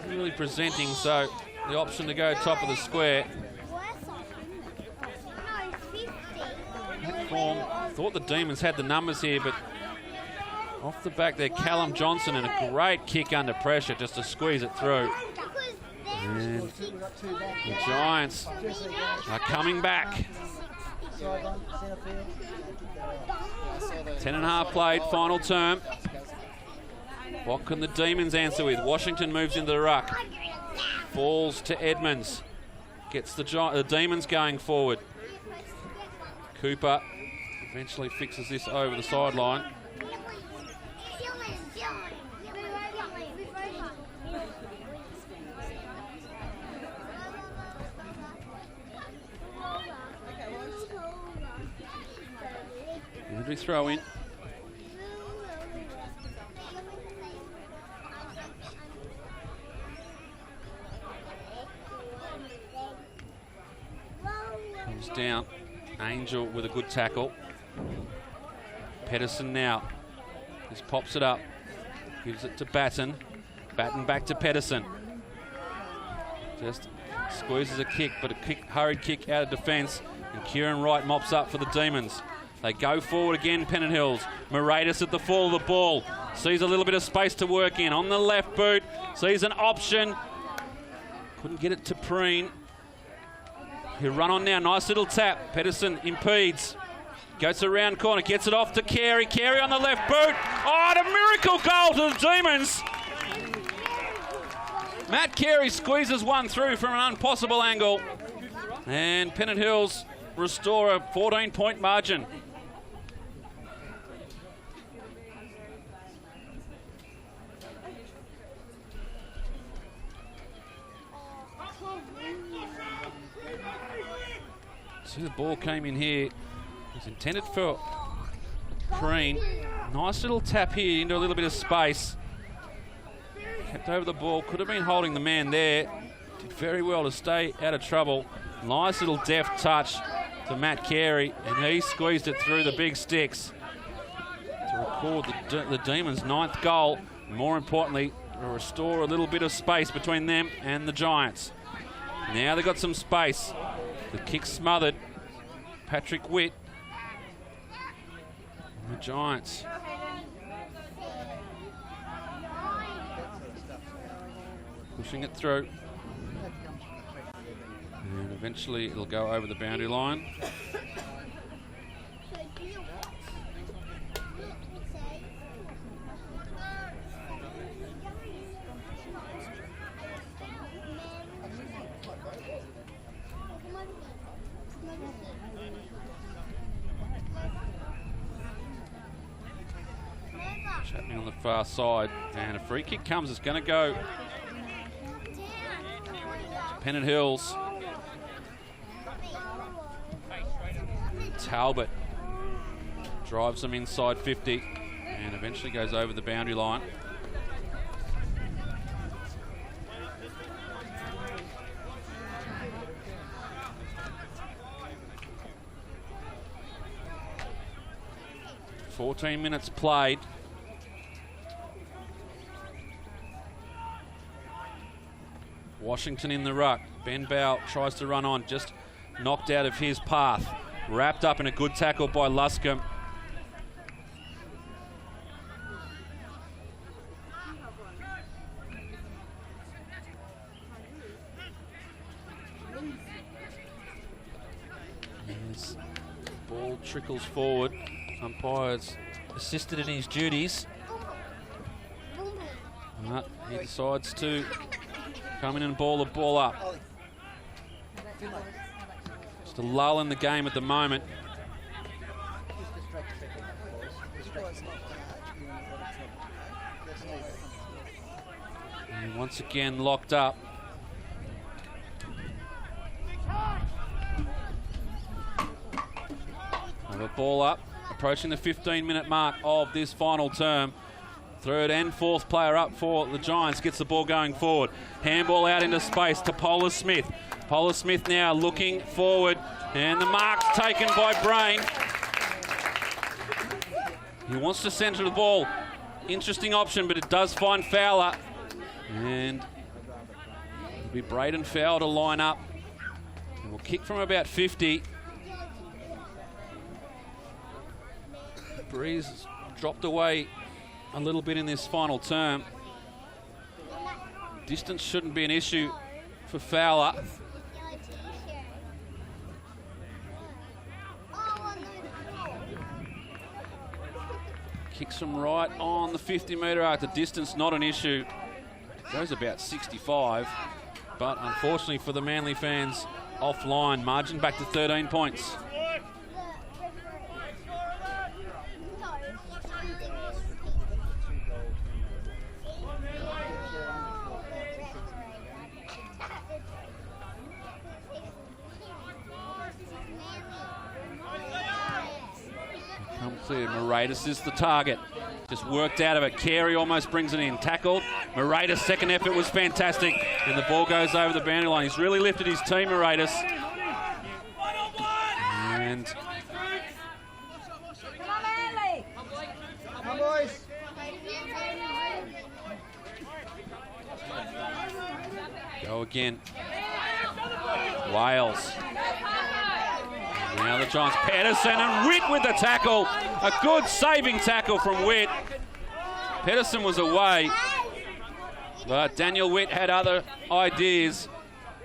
Really presenting, so the option to go top of the square. Form, thought the Demons had the numbers here, but off the back there, Callum Johnson, and a great kick under pressure just to squeeze it through. And the Giants are coming back. 10.5 played, final term. What can the Demons answer with? Washington moves into the ruck. Falls to Edmonds. Gets the Demons going forward. Cooper eventually fixes this over the sideline. Injury throw in. Comes down. Angel with a good tackle. Pedersen now. Just pops it up. Gives it to Batten. Batten back to Pedersen. Just squeezes a kick, but a hurried kick out of defence. And Kieran Wright mops up for the Demons. They go forward again, Pennant Hills. Moratis at the fall of the ball. Sees a little bit of space to work in. On the left boot. Sees an option. Couldn't get it to Preen. He'll run on now. Nice little tap. Pedersen impedes. Goes around corner. Gets it off to Carey. Carey on the left boot. Oh, and a miracle goal to the Demons. Matt Carey squeezes one through from an impossible angle. And Pennant Hills restore a 14-point margin. See, the ball came in here. It was intended for Preen. Nice little tap here into a little bit of space. Kept over the ball. Could have been holding the man there. Did very well to stay out of trouble. Nice little deft touch to Matt Carey, and he squeezed it through the big sticks to record the Demons' 9th goal. More importantly, to restore a little bit of space between them and the Giants. Now they've got some space. The kick smothered. Patrick Witt. And the Giants. Pushing it through. And eventually it'll go over the boundary line. Chapman on the far side, and a free kick comes. It's going to go to Pennant Hills. Talbot drives them inside 50 and eventually goes over the boundary line. "14 minutes played." Washington in the ruck. Ben Bow tries to run on, just knocked out of his path. Wrapped up in a good tackle by Luscombe. As the ball trickles forward. Umpire's assisted in his duties. But he decides to come in and ball the ball up. Just a lull in the game at the moment. And once again locked up. Ball up, approaching the 15-minute mark of this final term. Third and fourth player up for the Giants gets the ball going forward. Handball out into space to Polar Smith. Polar Smith now looking forward, and the mark's taken by Brain. He wants to centre the ball. Interesting option, but it does find Fowler. And it'll be Braden Fowler to line up. And we'll kick from about 50. Breeze dropped away a little bit in this final term. Distance shouldn't be an issue for Fowler. Kicks from right on the 50-metre arc. The distance not an issue. Goes about 65, but unfortunately for the Manly fans, offline. Margin back to 13 points. Come clear. Moratis is the target. Just worked out of it. Carey almost brings it in. Tackled. Moratis' second effort was fantastic. And the ball goes over the boundary line. He's really lifted his team, Moratis. And Come on, boys. go again. Wales. Now the Giants. Pedersen and Witt with the tackle. A good saving tackle from Witt. Pedersen was away, but Daniel Witt had other ideas.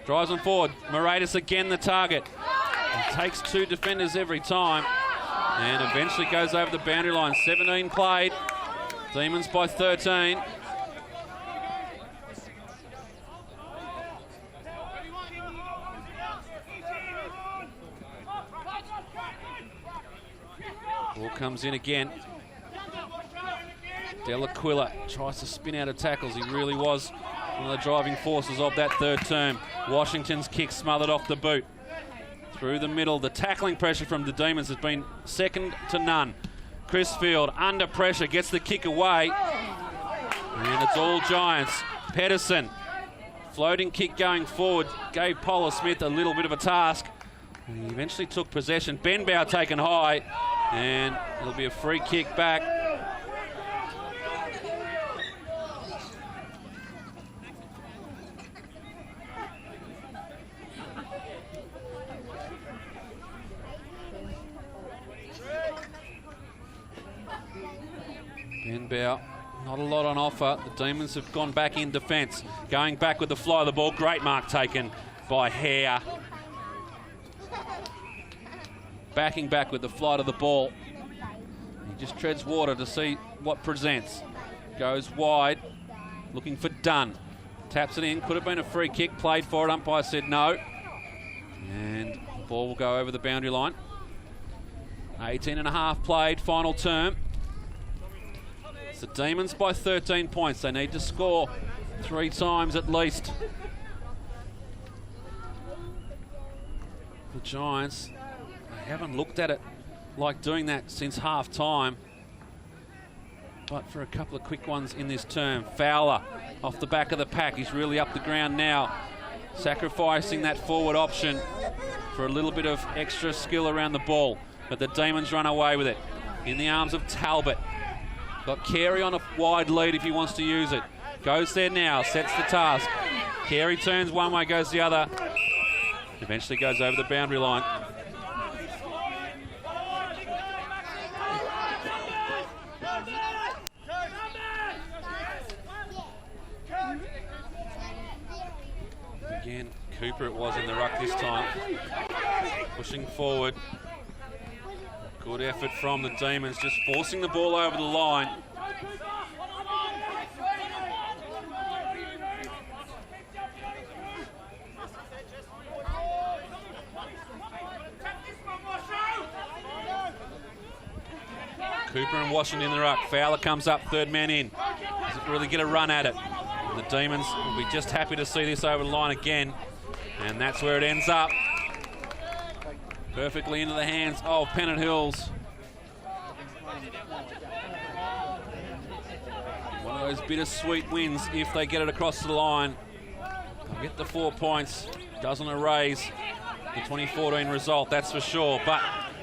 Drives them forward. Moratis again the target. He takes two defenders every time and eventually goes over the boundary line. 17 played. Demons by 13. Ball comes in again. Delaquila tries to spin out of tackles. He really was one of the driving forces of that third term. Washington's kick smothered off the boot. Through the middle, the tackling pressure from the Demons has been second to none. Crisfield under pressure, gets the kick away. And it's all Giants. Pedersen, floating kick going forward, gave Polar Smith a little bit of a task. He eventually took possession. Benbow taken high, and it'll be a free kick back. Benbow, not a lot on offer. The Demons have gone back in defence. Going back with the fly of the ball. Great mark taken by Hare. Backing back with the flight of the ball. He just treads water to see what presents. Goes wide, looking for Dunn. Taps it in, could have been a free kick, played for it, umpire said no. And the ball will go over the boundary line. 18 and a half played, final term. It's the Demons by 13 points. They need to score 3 times at least. The Giants, they haven't looked at it like doing that since half time. But for a couple of quick ones in this term. Fowler off the back of the pack. He's really up the ground now. Sacrificing that forward option for a little bit of extra skill around the ball. But the Demons run away with it. In the arms of Talbot. Got Carey on a wide lead if he wants to use it. Goes there now, sets the task. Carey turns one way, goes the other. Eventually goes over the boundary line. Again, Cooper it was in the ruck this time. Pushing forward. Good effort from the Demons, just forcing the ball over the line. Cooper and Washington in the ruck. Fowler comes up, third man in. Doesn't really get a run at it. The Demons will be just happy to see this over the line again. And that's where it ends up. Perfectly into the hands of Pennant Hills. One of those bittersweet wins if they get it across the line. They'll get the 4 points. Doesn't erase the 2014 result, that's for sure, but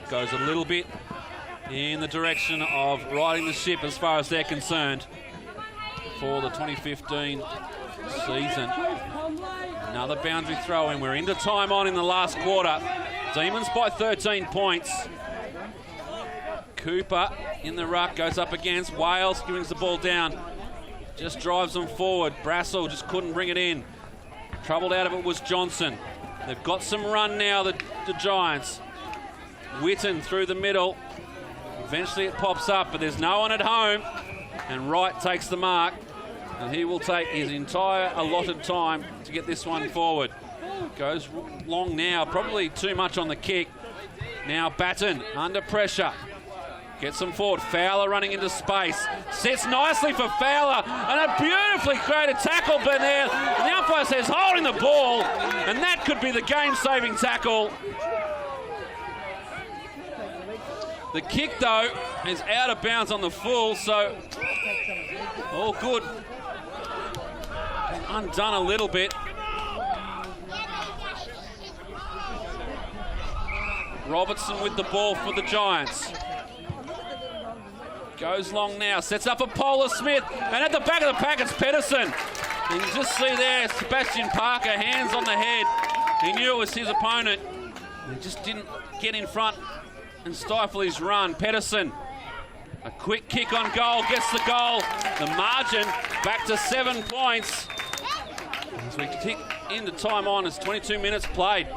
goes a little bit in the direction of riding the ship as far as they're concerned for the 2015 season. Another boundary throw in. We're into time on in the last quarter. Demons by 13 points. Cooper in the ruck, goes up against Wales, brings the ball down. Just drives them forward. Brassel just couldn't bring it in. Troubled out of it was Johnson. They've got some run now, the Giants. Witten through the middle. Eventually it pops up, but there's no one at home. And Wright takes the mark. And he will take his entire allotted time to get this one forward. Goes long now, probably too much on the kick. Now Batten under pressure. Gets them forward. Fowler running into space. Sets nicely for Fowler. And a beautifully created tackle, but there the umpire says holding the ball. And that could be the game-saving tackle. The kick, though, is out of bounds on the full, so all good. Undone a little bit. Robertson with the ball for the Giants. Goes long now, sets up a Polar Smith, and at the back of the pack it's Pedersen. And you just see there Sebastian Parker, hands on the head. He knew it was his opponent. He just didn't get in front and stifle his run. Pedersen, a quick kick on goal, gets the goal. The margin back to 7 points. As we tick into time on, it's 22 minutes played.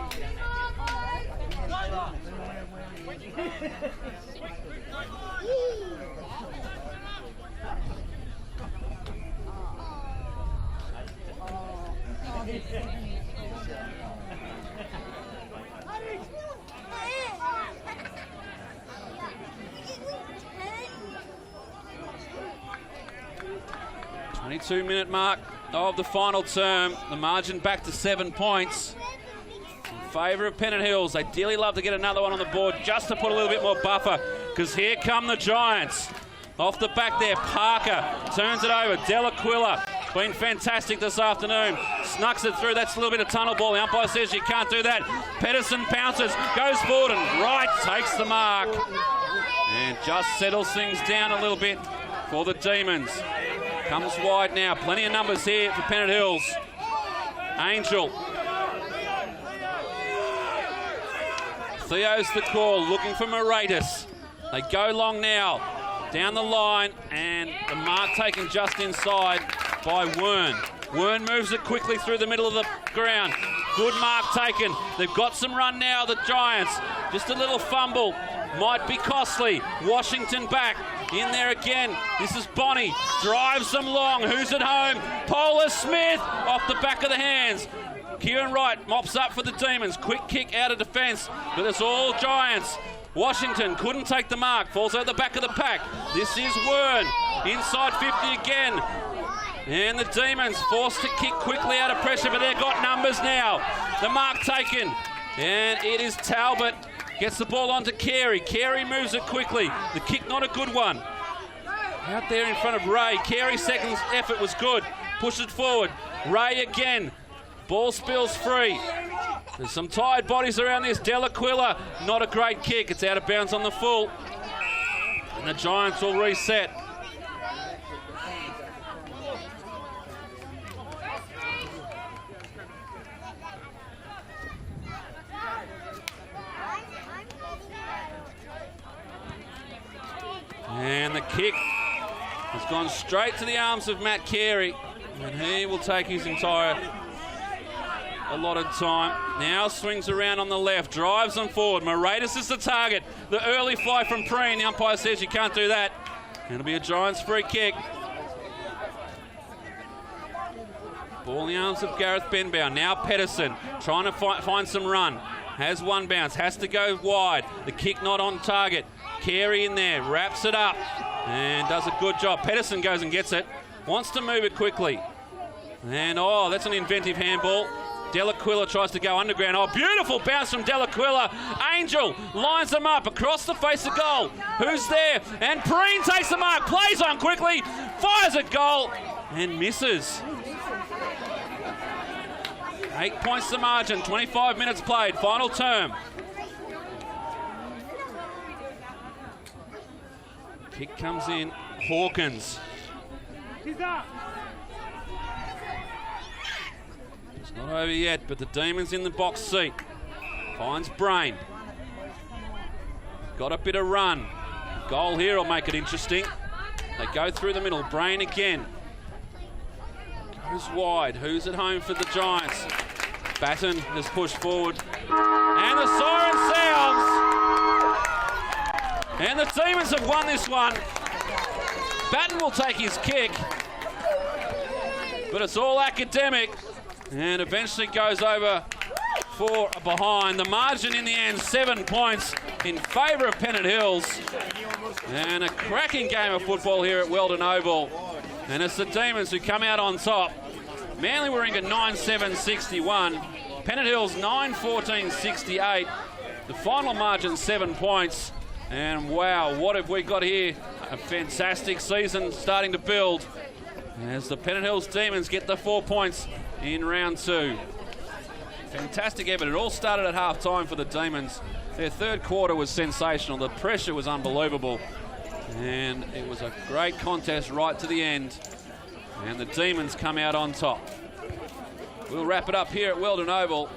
Two-minute mark of the final term. The margin back to 7 points in favour of Pennant Hills. They'd dearly love to get another one on the board just to put a little bit more buffer, because here come the Giants. Off the back there, Parker turns it over. Delaquila been fantastic this afternoon. Snucks it through. That's a little bit of tunnel ball. The umpire says you can't do that. Pedersen pounces, goes forward, and Wright takes the mark. And just settles things down a little bit for the Demons. Comes wide now. Plenty of numbers here for Pennant Hills. Angel. Theo's the call, looking for Moratis. They go long now. Down the line, and the mark taken just inside by Wern. Wern moves it quickly through the middle of the ground. Good mark taken. They've got some run now, the Giants. Just a little fumble. Might be costly. Washington back. In there again. This is Bonnie. Drives them long. Who's at home? Polar Smith off the back of the hands. Kieran Wright mops up for the Demons. Quick kick out of defence, but it's all Giants. Washington couldn't take the mark. Falls out the back of the pack. This is Wern. Inside 50 again. And the Demons forced to kick quickly out of pressure, but they've got numbers now. The mark taken. And it is Talbot. Gets the ball onto Carey. Carey moves it quickly. The kick not a good one. Out there in front of Ray. Carey's second effort was good. Push it forward. Ray again. Ball spills free. There's some tired bodies around this. Delaquila, not a great kick. It's out of bounds on the full. And the Giants will reset. And the kick has gone straight to the arms of Matt Carey. And he will take his entire allotted time. Now swings around on the left, drives them forward. Moratis is the target. The early fly from Preen. The umpire says you can't do that. It'll be a Giants free kick. Ball in the arms of Gareth Benbow. Now Pedersen trying to find some run. Has one bounce, has to go wide. The kick not on target. Carey in there, wraps it up and does a good job. Pedersen goes and gets it. Wants to move it quickly. And, oh, that's an inventive handball. Delaquila tries to go underground. Oh, beautiful bounce from Delaquila. Angel lines them up across the face of goal. Who's there? And Preen takes the mark, plays on quickly, fires a goal, and misses. 8 points the margin, 25 minutes played, final term. Kick comes in, Hawkins. It's not over yet, but the Demons in the box seat. Finds Brain. Got a bit of run. Goal here will make it interesting. They go through the middle. Brain again. Goes wide. Who's at home for the Giants? Batten has pushed forward. And the siren sounds. And the Demons have won this one. Batten will take his kick. But it's all academic. And eventually goes over for a behind. The margin in the end, 7 points in favour of Pennant Hills. And a cracking game of football here at Weldon Oval. And it's the Demons who come out on top. Manly Warringah 9-7-61. Pennant Hills 9-14-68. The final margin 7 points. And wow, what have we got here? A fantastic season starting to build as the Pennant Hills Demons get the 4 points in round 2. Fantastic effort. It all started at half time for the Demons. Their third quarter was sensational. The pressure was unbelievable. And it was a great contest right to the end. And the Demons come out on top. We'll wrap it up here at Weldon Oval.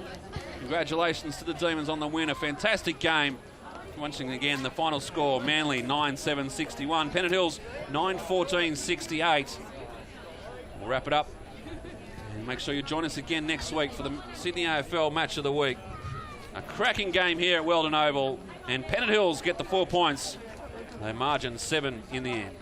Congratulations to the Demons on the win. A fantastic game. Watching again the final score, Manly 9-7-61. Pennant Hills 9-14-68. We'll wrap it up. And make sure you join us again next week for the Sydney AFL Match of the Week. A cracking game here at Weldon Oval, and Pennant Hills get the 4 points. They margin 7 in the end.